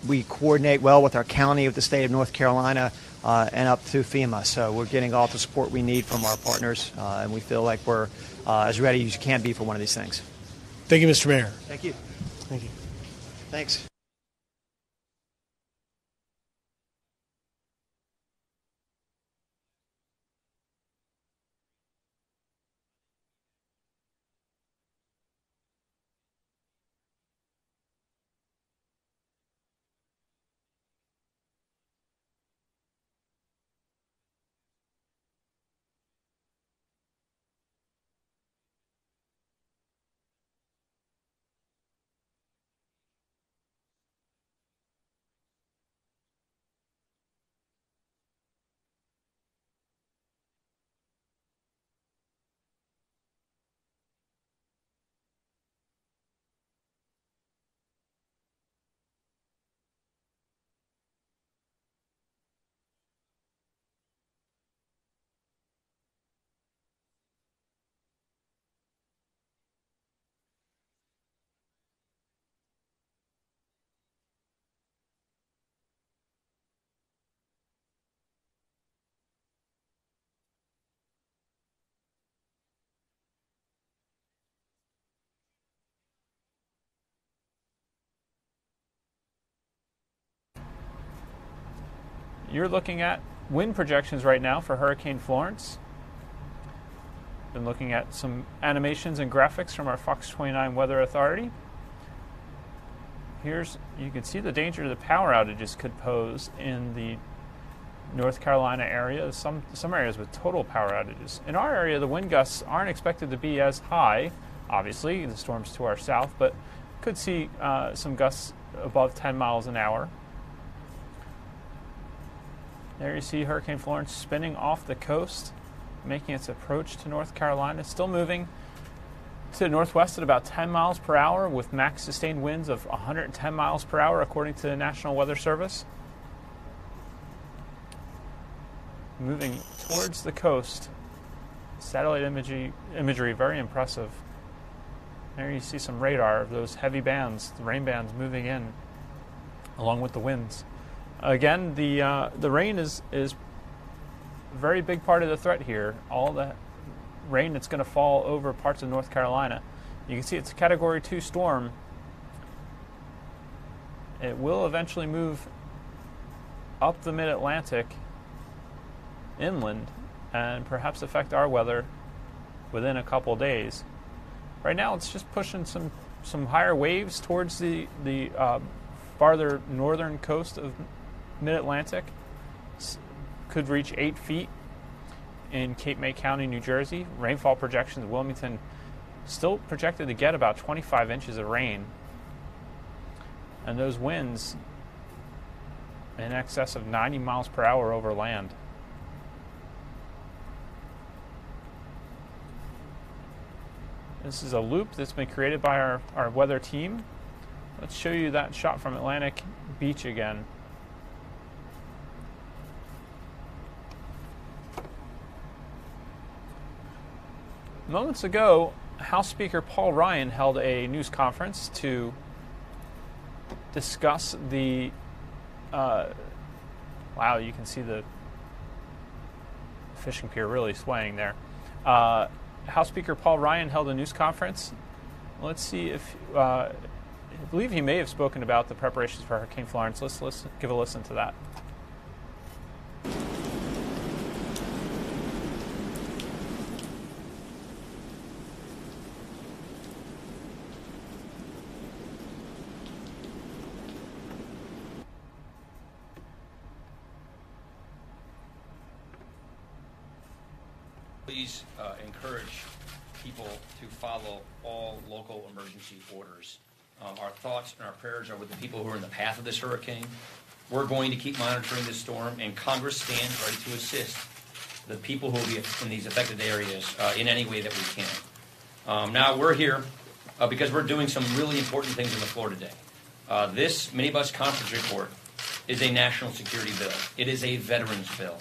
We coordinate well with our county, with the state of North Carolina, and up through FEMA. So we're getting all the support we need from our partners, and we feel like we're as ready as you can be for one of these things. Thank you, Mr. Mayor. Thank you. Thank you. Thanks. You're looking at wind projections right now for Hurricane Florence. Been looking at some animations and graphics from our Fox 29 Weather Authority. You can see the danger the power outages could pose in the North Carolina area. Some areas with total power outages. In our area, the wind gusts aren't expected to be as high. Obviously, the storm's to our south, but could see some gusts above 10 miles an hour. There you see Hurricane Florence spinning off the coast, making its approach to North Carolina. Still moving to the northwest at about 10 miles per hour with max sustained winds of 110 miles per hour according to the National Weather Service. Moving towards the coast. Satellite imagery very impressive. There you see some radar of those heavy bands, the rain bands moving in along with the winds. Again, the rain is a very big part of the threat here. All the rain that's going to fall over parts of North Carolina. You can see it's a Category 2 storm. It will eventually move up the mid-Atlantic inland and perhaps affect our weather within a couple days. Right now it's just pushing some higher waves towards the farther northern coast of mid-Atlantic. Could reach 8 feet in Cape May County, New Jersey. Rainfall projections, Wilmington still projected to get about 25 inches of rain. And those winds in excess of 90 miles per hour over land. This is a loop that's been created by our weather team. Let's show you that shot from Atlantic Beach again. Moments ago, House Speaker Paul Ryan held a news conference to discuss the wow, you can see the fishing pier really swaying there. House Speaker Paul Ryan held a news conference. Let's see if I believe he may have spoken about the preparations for Hurricane Florence. Let's give a listen to that. please encourage people to follow all local emergency orders. Our thoughts and our prayers are with the people who are in the path of this hurricane. We're going to keep monitoring this storm, and Congress stands ready to assist the people who will be in these affected areas in any way that we can. Now, we're here because we're doing some really important things in the floor today. This minibus conference report is a national security bill. It is a veterans bill.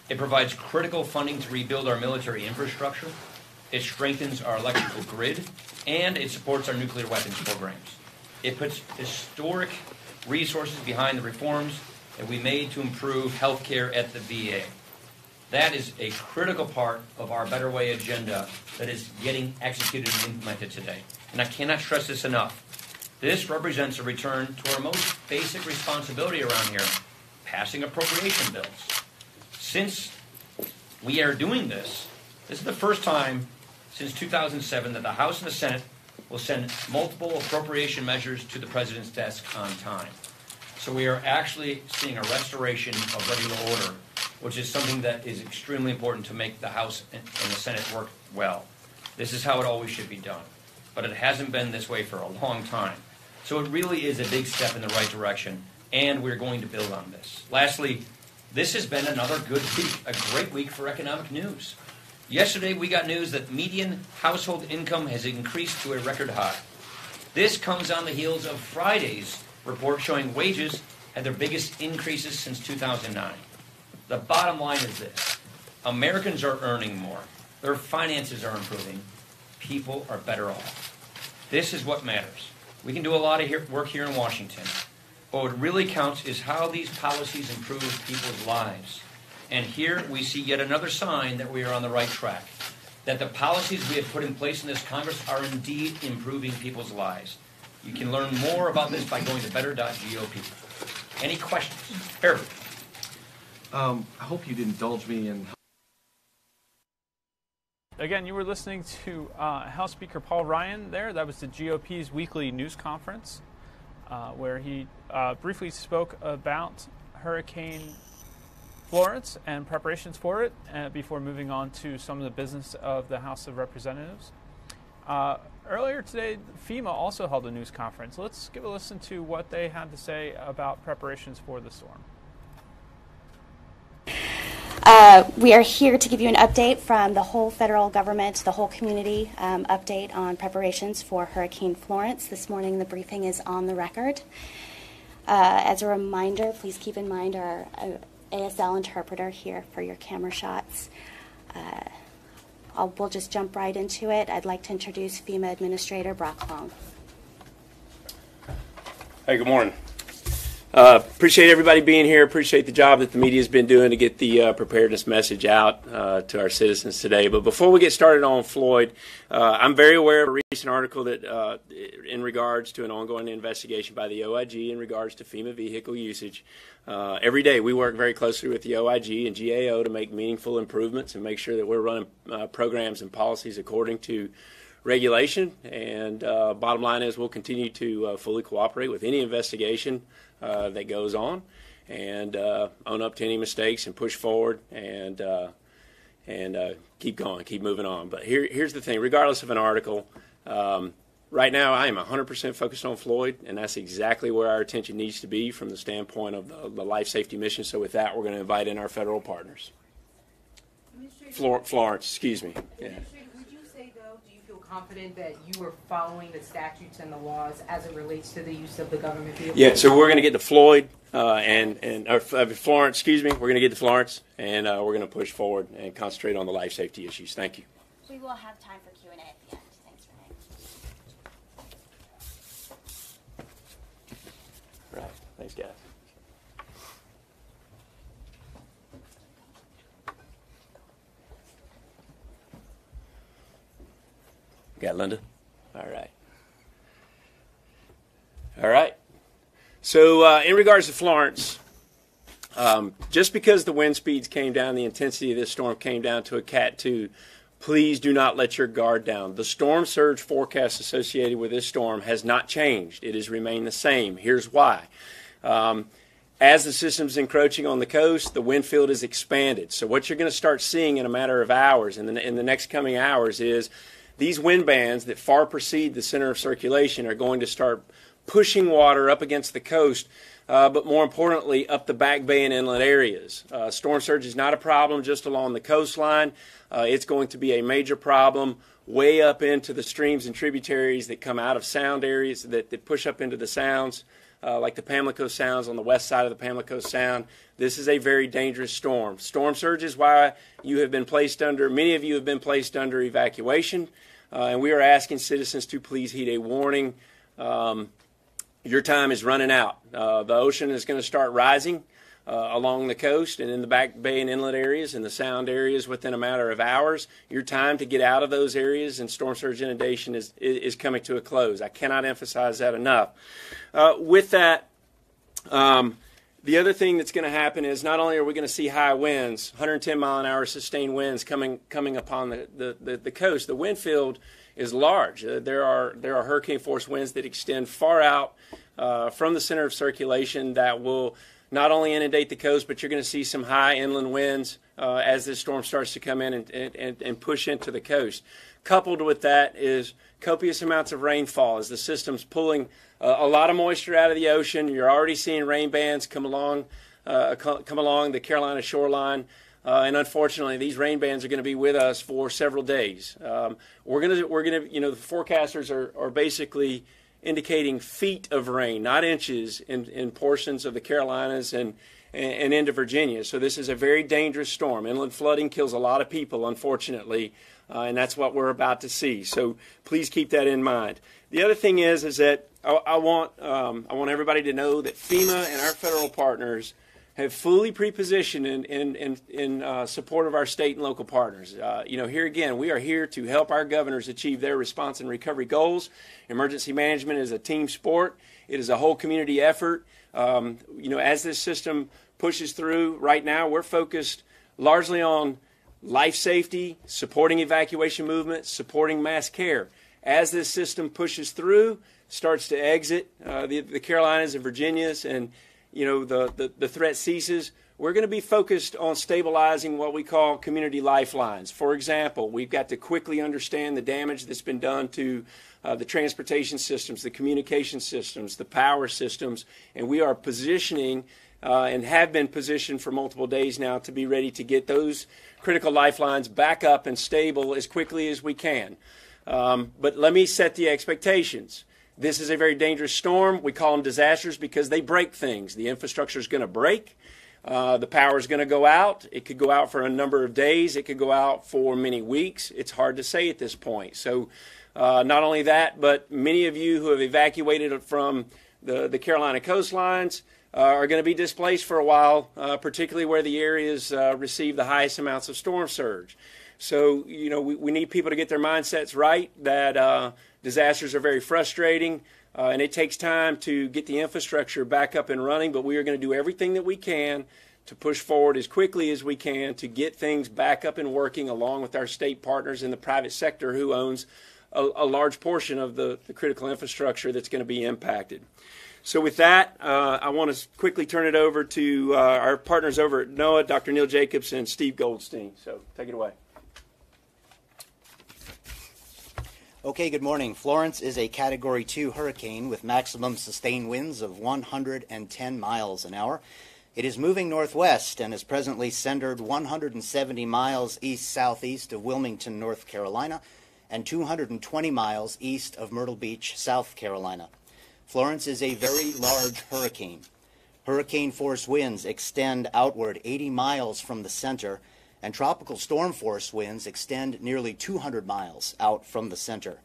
It provides critical funding to rebuild our military infrastructure. It strengthens our electrical grid, and it supports our nuclear weapons programs. It puts historic resources behind the reforms that we made to improve health care at the VA. That is a critical part of our Better Way agenda that is getting executed and implemented today. And I cannot stress this enough. This represents a return to our most basic responsibility around here, passing appropriation bills. Since we are doing this, this is the first time since 2007 that the House and the Senate will send multiple appropriation measures to the President's desk on time. So we are actually seeing a restoration of regular order, which is something that is extremely important to make the House and the Senate work well. This is how it always should be done. But it hasn't been this way for a long time. So it really is a big step in the right direction, and we're going to build on this. Lastly, this has been another good week, a great week for economic news. Yesterday, we got news that median household income has increased to a record high. This comes on the heels of Friday's report showing wages had their biggest increases since 2009. The bottom line is this. Americans are earning more. Their finances are improving. People are better off. This is what matters. We can do a lot of work here in Washington, but what really counts is how these policies improve people's lives. And here we see yet another sign that we are on the right track, that the policies we have put in place in this Congress are indeed improving people's lives. You can learn more about this by going to better.gop. Any questions? Herbert. I hope you'd indulge me in... Again, you were listening to House Speaker Paul Ryan there. That was the GOP's weekly news conference where he briefly spoke about Hurricane Florence and preparations for it before moving on to some of the business of the House of Representatives. Earlier today, FEMA also held a news conference. Let's give a listen to what they had to say about preparations for the storm. We are here to give you an update from the whole federal government, the whole community, update on preparations for Hurricane Florence. This morning the briefing is on the record. As a reminder, please keep in mind our ASL interpreter here for your camera shots. We'll just jump right into it. I'd like to introduce FEMA Administrator Brock Long. Hey, good morning. Appreciate everybody being here. Appreciate the job that the media has been doing to get the preparedness message out to our citizens today. But before we get started on Floyd, I'm very aware of a recent article that in regards to an ongoing investigation by the OIG in regards to FEMA vehicle usage. Every day we work very closely with the OIG and GAO to make meaningful improvements and make sure that we're running programs and policies according to regulation. And bottom line is we'll continue to fully cooperate with any investigation that goes on and own up to any mistakes and push forward and keep going, keep moving on. But here's the thing, regardless of an article, right now I am 100% focused on Floyd, and that's exactly where our attention needs to be from the standpoint of the life safety mission. So with that, we're going to invite in our federal partners. Florence, excuse me. Yeah. Confident that you are following the statutes and the laws as it relates to the use of the government vehicle? Yeah, so we're going to get to Floyd Florence, excuse me. We're going to get to Florence, and we're going to push forward and concentrate on the life safety issues. Thank you. We will have time for Q&A at the end. Thanks, Renee. Right. Thanks, guys. Got Linda? All right. All right. So in regards to Florence, just because the wind speeds came down, the intensity of this storm came down to a Cat 2, please do not let your guard down. The storm surge forecast associated with this storm has not changed. It has remained the same. Here's why. As the system's encroaching on the coast, the wind field is expanded. So what you're going to start seeing in a matter of hours, in the next coming hours, is these wind bands that far precede the center of circulation are going to start pushing water up against the coast, but more importantly, up the back bay and inlet areas. Storm surge is not a problem just along the coastline. It's going to be a major problem way up into the streams and tributaries that come out of sound areas that push up into the sounds. Like the Pamlico Sounds on the west side of the Pamlico Sound. This is a very dangerous storm. Storm surge is why many of you have been placed under evacuation, and we are asking citizens to please heed a warning. Your time is running out. The ocean is going to start rising along the coast and in the back bay and inlet areas and the sound areas within a matter of hours. Your time to get out of those areas and storm surge inundation is coming to a close. I cannot emphasize that enough. With that, the other thing that's going to happen is not only are we going to see high winds, 110-mile-an-hour sustained winds coming upon the coast, the wind field is large. There are hurricane force winds that extend far out from the center of circulation that will not only inundate the coast, but you're going to see some high inland winds as this storm starts to come in and push into the coast. Coupled with that is copious amounts of rainfall as the system's pulling a lot of moisture out of the ocean. You're already seeing rain bands come along the Carolina shoreline. And unfortunately, these rain bands are going to be with us for several days. The forecasters are basically indicating feet of rain, not inches, in portions of the Carolinas and into Virginia. So this is a very dangerous storm. Inland flooding kills a lot of people, unfortunately, and that's what we're about to see. So please keep that in mind. The other thing is that I want everybody to know that FEMA and our federal partners have fully pre-positioned in support of our state and local partners. Here again, we are here to help our governors achieve their response and recovery goals. Emergency management is a team sport. It is a whole community effort. As this system pushes through, right now we're focused largely on life safety, supporting evacuation movement, supporting mass care. As this system pushes through, starts to exit the Carolinas and Virginias, and the threat ceases, we're going to be focused on stabilizing what we call community lifelines. For example, we've got to quickly understand the damage that's been done to the transportation systems, the communication systems, the power systems, and we are positioning and have been positioned for multiple days now to be ready to get those critical lifelines back up and stable as quickly as we can. But let me set the expectations. This is a very dangerous storm. We call them disasters because they break things. The infrastructure is going to break. The power is going to go out. It could go out for a number of days. It could go out for many weeks. It's hard to say at this point. So not only that, but many of you who have evacuated from the Carolina coastlines are going to be displaced for a while, particularly where the areas receive the highest amounts of storm surge. So, we need people to get their mindsets right that disasters are very frustrating, and it takes time to get the infrastructure back up and running, but we are going to do everything that we can to push forward as quickly as we can to get things back up and working along with our state partners in the private sector who owns a large portion of the critical infrastructure that's going to be impacted. So with that, I want to quickly turn it over to our partners over at NOAA, Dr. Neil Jacobs and Steve Goldstein. So take it away. Okay, good morning. Florence is a Category 2 hurricane with maximum sustained winds of 110 miles an hour. It is moving northwest and is presently centered 170 miles east-southeast of Wilmington, North Carolina, and 220 miles east of Myrtle Beach, South Carolina. Florence is a very large hurricane. Hurricane force winds extend outward 80 miles from the center, and tropical storm force winds extend nearly 200 miles out from the center.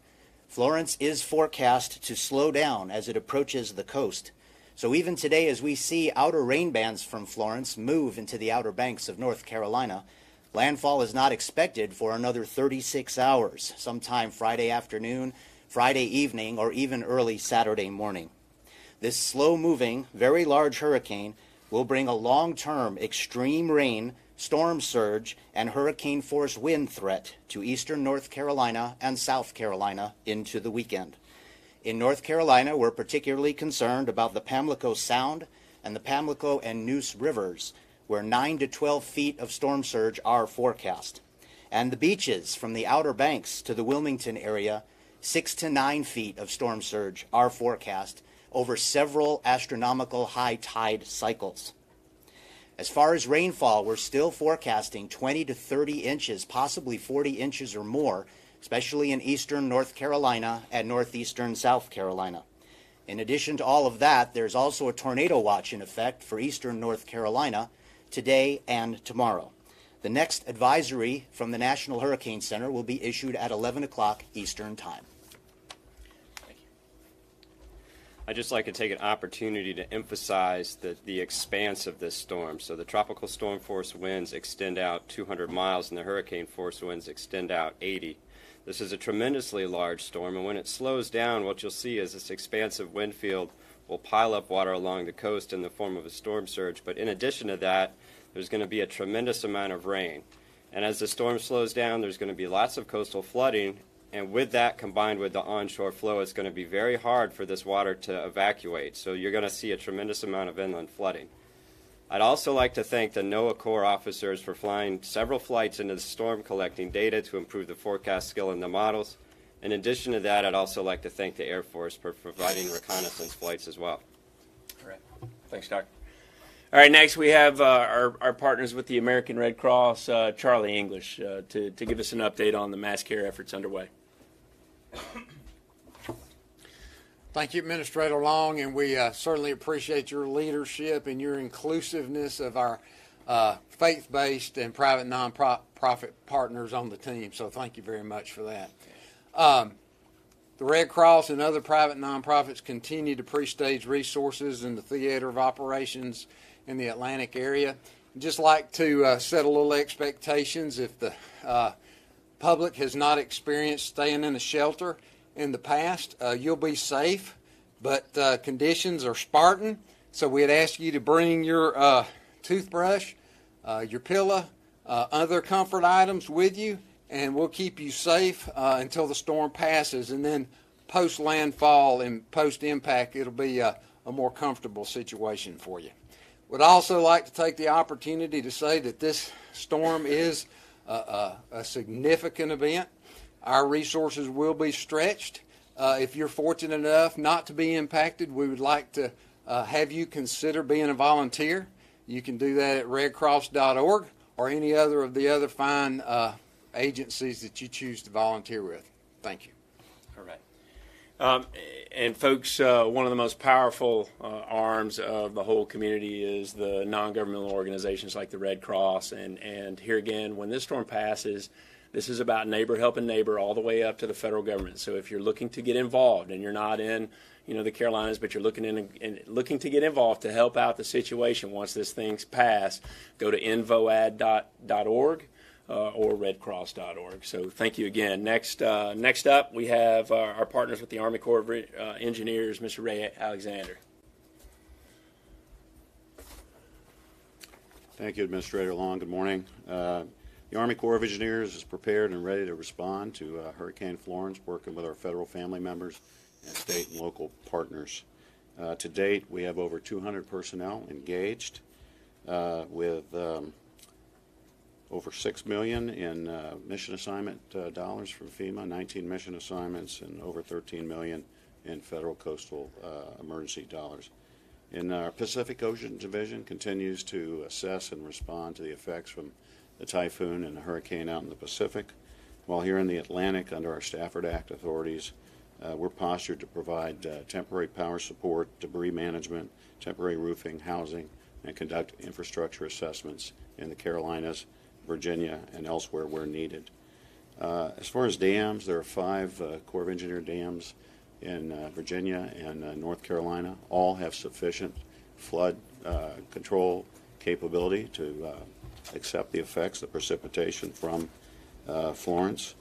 Florence is forecast to slow down as it approaches the coast. So even today, as we see outer rain bands from Florence move into the outer banks of North Carolina, landfall is not expected for another 36 hours, sometime Friday afternoon, Friday evening, or even early Saturday morning. This slow-moving, very large hurricane will bring a long-term extreme rain, storm surge, and hurricane-force wind threat to eastern North Carolina and South Carolina into the weekend. In North Carolina, we're particularly concerned about the Pamlico Sound and the Pamlico and Neuse rivers, where 9 to 12 feet of storm surge are forecast. And the beaches from the Outer Banks to the Wilmington area, 6 to 9 feet of storm surge are forecast over several astronomical high tide cycles. As far as rainfall, we're still forecasting 20 to 30 inches, possibly 40 inches or more, especially in eastern North Carolina and northeastern South Carolina. In addition to all of that, there's also a tornado watch in effect for eastern North Carolina today and tomorrow. The next advisory from the National Hurricane Center will be issued at 11 o'clock Eastern Time. I'd just like to take an opportunity to emphasize the expanse of this storm. So the tropical storm force winds extend out 200 miles and the hurricane force winds extend out 80. This is a tremendously large storm, and when it slows down, what you'll see is this expansive wind field will pile up water along the coast in the form of a storm surge. But in addition to that, there's going to be a tremendous amount of rain. And as the storm slows down, there's going to be lots of coastal flooding. And with that, combined with the onshore flow, it's going to be very hard for this water to evacuate. So you're going to see a tremendous amount of inland flooding. I'd also like to thank the NOAA Corps officers for flying several flights into the storm, collecting data to improve the forecast skill in the models. In addition to that, I'd also like to thank the Air Force for providing reconnaissance flights as well. All right. Thanks, Doc. All right, next we have our partners with the American Red Cross, Charlie English, to give us an update on the mass care efforts underway. Thank you, Administrator Long, and we certainly appreciate your leadership and your inclusiveness of our faith-based and private nonprofit partners on the team. So thank you very much for that. The Red Cross and other private nonprofits continue to pre-stage resources in the theater of operations in the Atlantic area. I'd just like to set a little expectations. If the public has not experienced staying in a shelter in the past, you'll be safe, but conditions are Spartan. So we'd ask you to bring your toothbrush, your pillow, other comfort items with you, and we'll keep you safe until the storm passes. And then post-landfall and post-impact, it'll be a more comfortable situation for you. Would also like to take the opportunity to say that this storm is a significant event. Our resources will be stretched. If you're fortunate enough not to be impacted, we would like to have you consider being a volunteer. You can do that at redcross.org or any other of the other fine agencies that you choose to volunteer with. Thank you. All right. And folks, one of the most powerful arms of the whole community is the non-governmental organizations like the Red Cross. And here again, when this storm passes, this is about neighbor helping neighbor all the way up to the federal government. So if you're looking to get involved and you're not in, the Carolinas, but you're looking to get involved to help out the situation once this thing's passed, go to invoad.org. Or redcross.org. So thank you again. Next up, we have our partners with the Army Corps of Engineers, Mr. Ray Alexander. Thank you, Administrator Long. Good morning. The Army Corps of Engineers is prepared and ready to respond to Hurricane Florence, working with our federal family members and state and local partners. To date, we have over 200 personnel engaged with over $6 million in mission assignment dollars from FEMA, 19 mission assignments, and over $13 million in federal coastal emergency dollars. In our Pacific Ocean Division continues to assess and respond to the effects from the typhoon and the hurricane out in the Pacific. While here in the Atlantic, under our Stafford Act authorities, we're postured to provide temporary power support, debris management, temporary roofing, housing, and conduct infrastructure assessments in the Carolinas, Virginia, and elsewhere where needed. As far as dams, there are 5 Corps of Engineer dams in Virginia and North Carolina. All have sufficient flood control capability to accept the effects, the precipitation from Florence.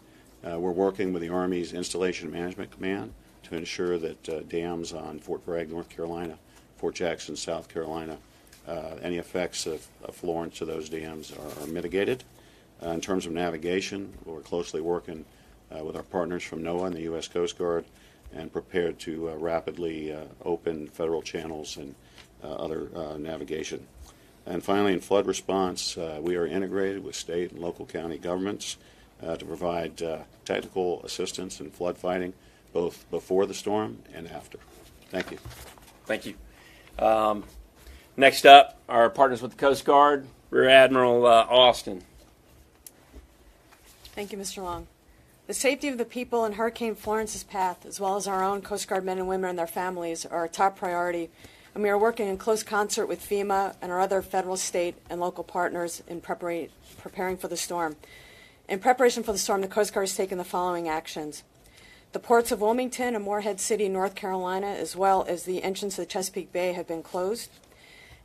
We're working with the Army's Installation Management Command to ensure that dams on Fort Bragg, North Carolina, Fort Jackson, South Carolina, any effects of Florence to those dams are mitigated. In terms of navigation, we're closely working with our partners from NOAA and the U.S. Coast Guard and prepared to rapidly open federal channels and other navigation. And finally, in flood response, we are integrated with state and local county governments to provide technical assistance in flood fighting, both before the storm and after. Thank you. Thank you. Next up, our partners with the Coast Guard, Rear Admiral Austin. Thank you, Mr. Long. The safety of the people in Hurricane Florence's path, as well as our own Coast Guard men and women and their families, are our top priority, and we are working in close concert with FEMA and our other federal, state, and local partners in preparing for the storm. In preparation for the storm, the Coast Guard has taken the following actions. The ports of Wilmington and Morehead City, North Carolina, as well as the entrance to the Chesapeake Bay, have been closed.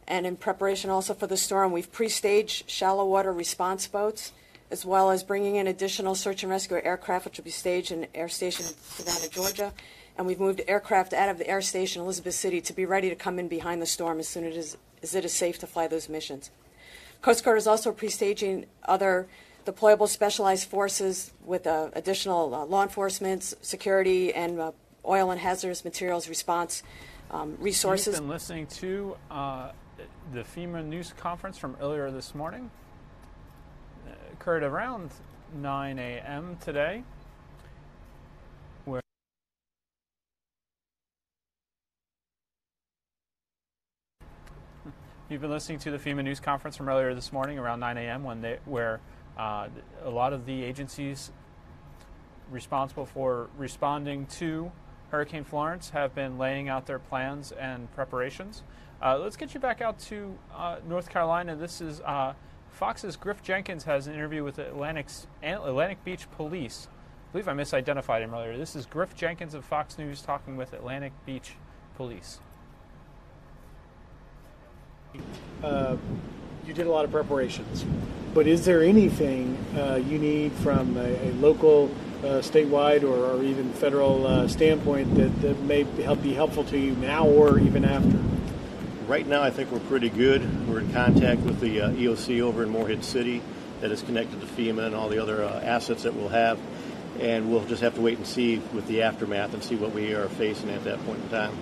And in preparation also for the storm, we've pre-staged shallow water response boats, as well as bringing in additional search and rescue aircraft, which will be staged in Air Station Savannah, Georgia. And we've moved aircraft out of the Air Station Elizabeth City to be ready to come in behind the storm as soon as it is safe to fly those missions. Coast Guard is also pre-staging other deployable specialized forces with additional law enforcement, security, and oil and hazardous materials response resources. You've been listening to the FEMA news conference from earlier this morning. It occurred around 9 a.m. today. You've been listening to the FEMA news conference from earlier this morning around 9 a.m. where a lot of the agencies responsible for responding to Hurricane Florence have been laying out their plans and preparations. Let's get you back out to North Carolina. This is Fox's Griff Jenkins has an interview with the Atlantic Beach Police. I believe I misidentified him earlier. This is Griff Jenkins of Fox News talking with Atlantic Beach Police. You did a lot of preparations, but is there anything you need from a local, statewide, or even federal standpoint that may be helpful to you now or even after? Right now, I think we're pretty good. We're in contact with the EOC over in Morehead City that is connected to FEMA and all the other assets that we'll have, and we'll just have to wait and see with the aftermath and see what we are facing at that point in time.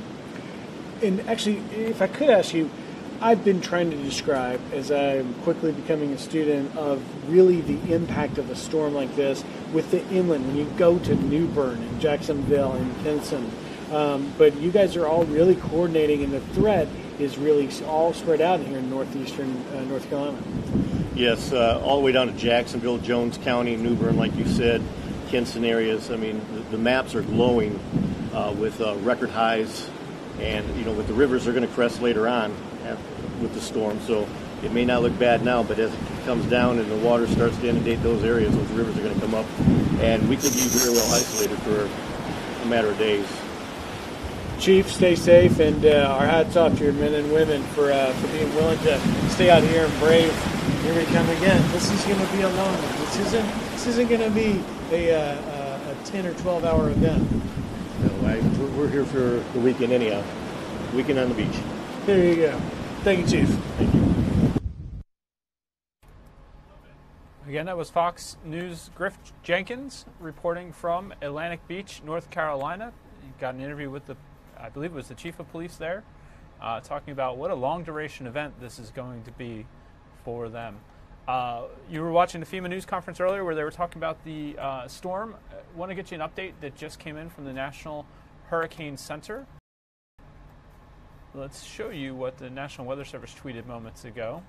And actually, if I could ask you, I've been trying to describe, as I'm quickly becoming a student, of really the impact of a storm like this with the inland, when you go to New Bern and Jacksonville and Pinson. But you guys are all really coordinating, and the threat is really all spread out here in northeastern North Carolina. Yes, all the way down to Jacksonville, Jones County, New Bern, like you said, Kinston areas. I mean, the maps are glowing with record highs, and with the rivers they're going to crest later on with the storm, so it may not look bad now, but as it comes down and the water starts to inundate those areas, those rivers are going to come up, and we could be very well isolated for a matter of days. Chief, stay safe, and our hats off to your men and women for being willing to stay out here and brave. Here we come again. This is going to be a long one. This isn't going to be a 10 or 12 hour event. No, we're here for the weekend anyhow. Weekend on the beach. There you go. Thank you, Chief. Thank you. Again, that was Fox News' Griff Jenkins reporting from Atlantic Beach, North Carolina. He got an interview with I believe it was the chief of police there, talking about what a long-duration event this is going to be for them. You were watching the FEMA news conference earlier where they were talking about the storm. I want to get you an update that just came in from the National Hurricane Center. Let's show you what the National Weather Service tweeted moments ago.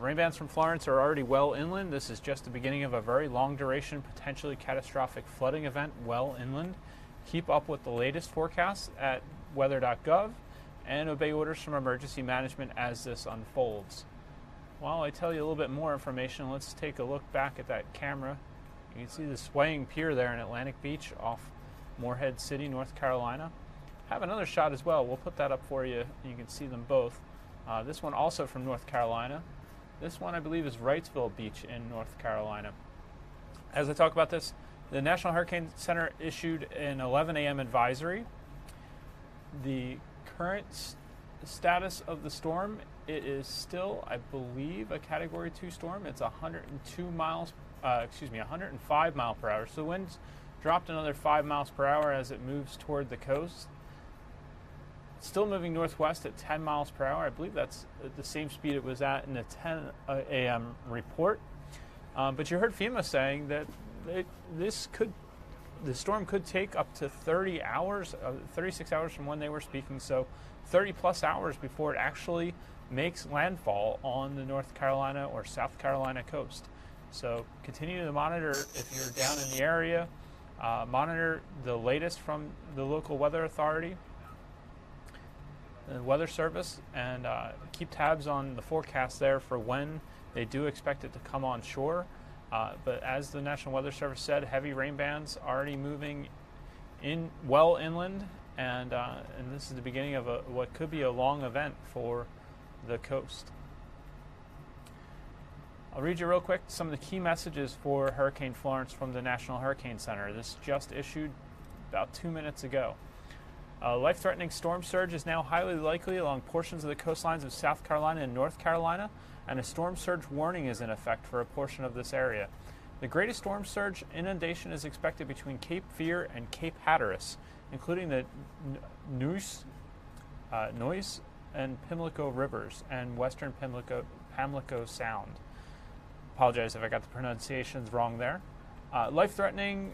Rain bands from Florence are already well inland. This is just the beginning of a very long-duration, potentially catastrophic flooding event well inland. Keep up with the latest forecasts at weather.gov and obey orders from emergency management as this unfolds. While I tell you a little bit more information, let's take a look back at that camera. You can see the swaying pier there in Atlantic Beach off Morehead City, North Carolina. Have another shot as well. We'll put that up for you. You can see them both. This one also from North Carolina. This one I believe is Wrightsville Beach in North Carolina. As I talk about this, the National Hurricane Center issued an 11 a.m. advisory. The current status of the storm, it is still, I believe, a Category 2 storm. It's 105 mile per hour. So winds dropped another 5 miles per hour as it moves toward the coast. Still moving northwest at 10 miles per hour. I believe that's the same speed it was at in the 10 a.m. report. But you heard FEMA saying that the storm could take up to 30 hours, 36 hours from when they were speaking, so 30 plus hours before it actually makes landfall on the North Carolina or South Carolina coast. So continue to monitor if you're down in the area. Monitor the latest from the local weather authority, the Weather Service, and keep tabs on the forecast there for when they do expect it to come on shore. But as the National Weather Service said, heavy rain bands already moving well inland, and this is the beginning of what could be a long event for the coast. I'll read you real quick some of the key messages for Hurricane Florence from the National Hurricane Center. This just issued about 2 minutes ago. A life-threatening storm surge is now highly likely along portions of the coastlines of South Carolina and North Carolina, and a storm surge warning is in effect for a portion of this area. The greatest storm surge inundation is expected between Cape Fear and Cape Hatteras, including the Neuse and Pimlico rivers and western Pamlico Sound. Apologize if I got the pronunciations wrong there. Life-threatening,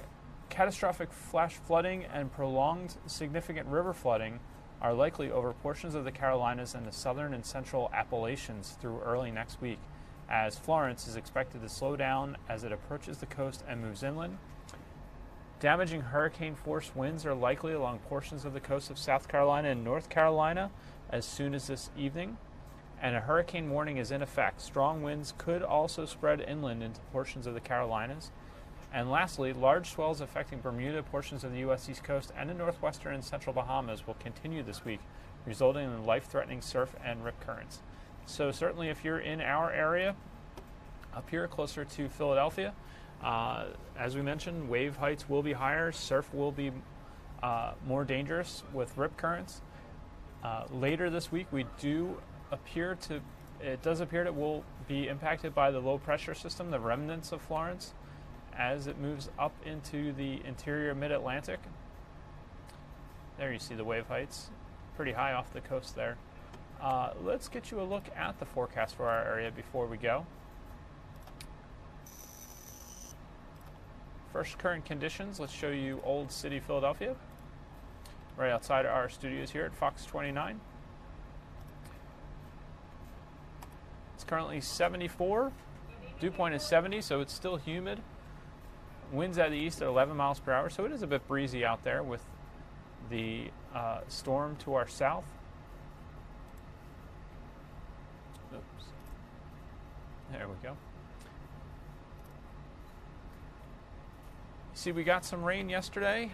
catastrophic flash flooding and prolonged significant river flooding are likely over portions of the Carolinas and the southern and central Appalachians through early next week, as Florence is expected to slow down as it approaches the coast and moves inland. Damaging hurricane-force winds are likely along portions of the coast of South Carolina and North Carolina as soon as this evening, and a hurricane warning is in effect. Strong winds could also spread inland into portions of the Carolinas. And lastly, large swells affecting Bermuda, portions of the U.S. East Coast, and the northwestern and central Bahamas will continue this week, resulting in life-threatening surf and rip currents. So certainly if you're in our area, up here closer to Philadelphia, as we mentioned, wave heights will be higher, surf will be more dangerous with rip currents. Later this week, it does appear that we'll be impacted by the low pressure system, the remnants of Florence, as it moves up into the interior mid-Atlantic. There you see the wave heights, pretty high off the coast there. Let's get you a look at the forecast for our area before we go. First, current conditions. Let's show you Old City, Philadelphia, right outside our studios here at Fox 29. It's currently 74. Dew point is 70, so it's still humid. Winds out of the east at 11 miles per hour, so it is a bit breezy out there with the storm to our south. Oops. There we go. See, we got some rain yesterday,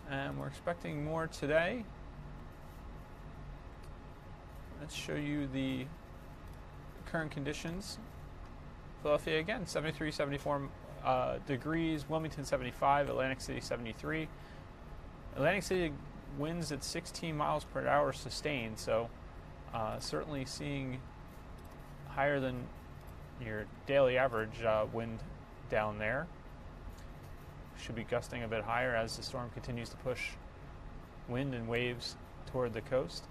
and we're expecting more today. Let's show you the current conditions. Philadelphia again, 73, 74 degrees. Wilmington 75, Atlantic City 73. Atlantic City winds at 16 miles per hour sustained, so certainly seeing higher than your daily average wind down there. Should be gusting a bit higher as the storm continues to push wind and waves toward the coast.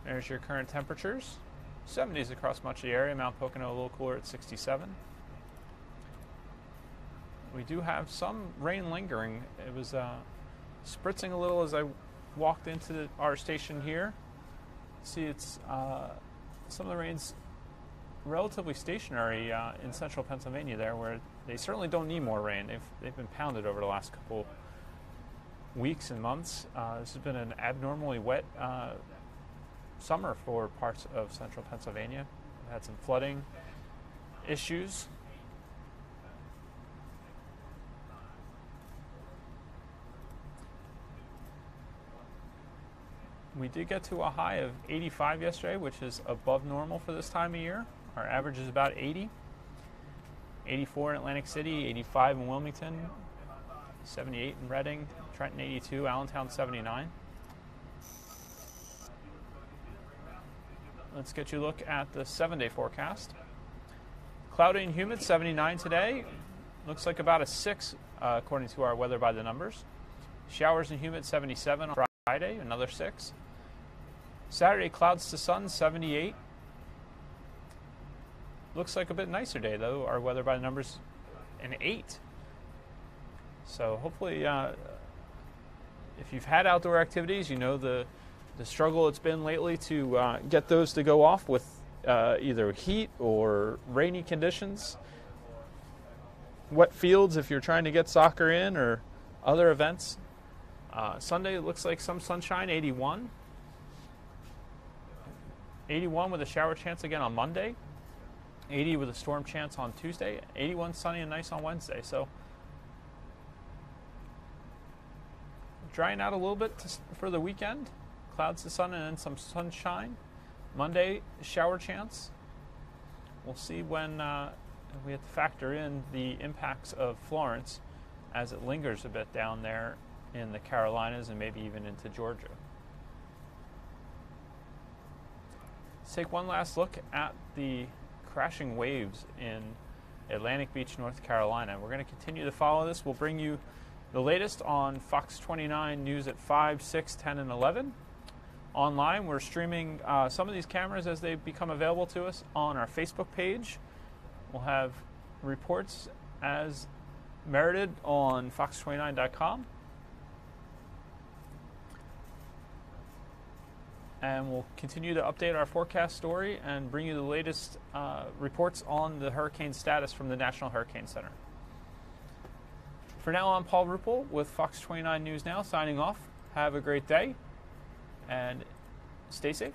There's your current temperatures. 70s across much of the area. Mount Pocono a little cooler at 67. We do have some rain lingering. It was spritzing a little as I walked into our station here. See, it's some of the rain's relatively stationary in central Pennsylvania there, where they certainly don't need more rain. They've been pounded over the last couple weeks and months. This has been an abnormally wet summer for parts of central Pennsylvania. We've had some flooding issues. We did get to a high of 85 yesterday, which is above normal for this time of year. Our average is about 80. 84 in Atlantic City, 85 in Wilmington, 78 in Reading, Trenton 82, Allentown 79. let's get you a look at the 7-day forecast. Cloudy and humid, 79 today. Looks like about a 6 according to our weather by the numbers. Showers and humid, 77 on Friday, another 6. Saturday, clouds to sun, 78. Looks like a bit nicer day, though. Our weather by the numbers, an 8. So hopefully, if you've had outdoor activities, you know the struggle it's been lately to get those to go off with either heat or rainy conditions. Wet fields if you're trying to get soccer in or other events. Sunday looks like some sunshine, 81. 81 with a shower chance again on Monday. 80 with a storm chance on Tuesday. 81 sunny and nice on Wednesday. So drying out a little bit for the weekend. Clouds to sun and then some sunshine. Monday, shower chance. We'll see when we have to factor in the impacts of Florence as it lingers a bit down there in the Carolinas and maybe even into Georgia. Let's take one last look at the crashing waves in Atlantic Beach, North Carolina. We're going to continue to follow this. We'll bring you the latest on Fox 29 News at 5, 6, 10, and 11. Online, we're streaming some of these cameras as they become available to us on our Facebook page. We'll have reports as merited on fox29.com. And we'll continue to update our forecast story and bring you the latest reports on the hurricane status from the National Hurricane Center. For now, I'm Paul Ruppel with Fox 29 News Now, signing off. Have a great day and stay safe.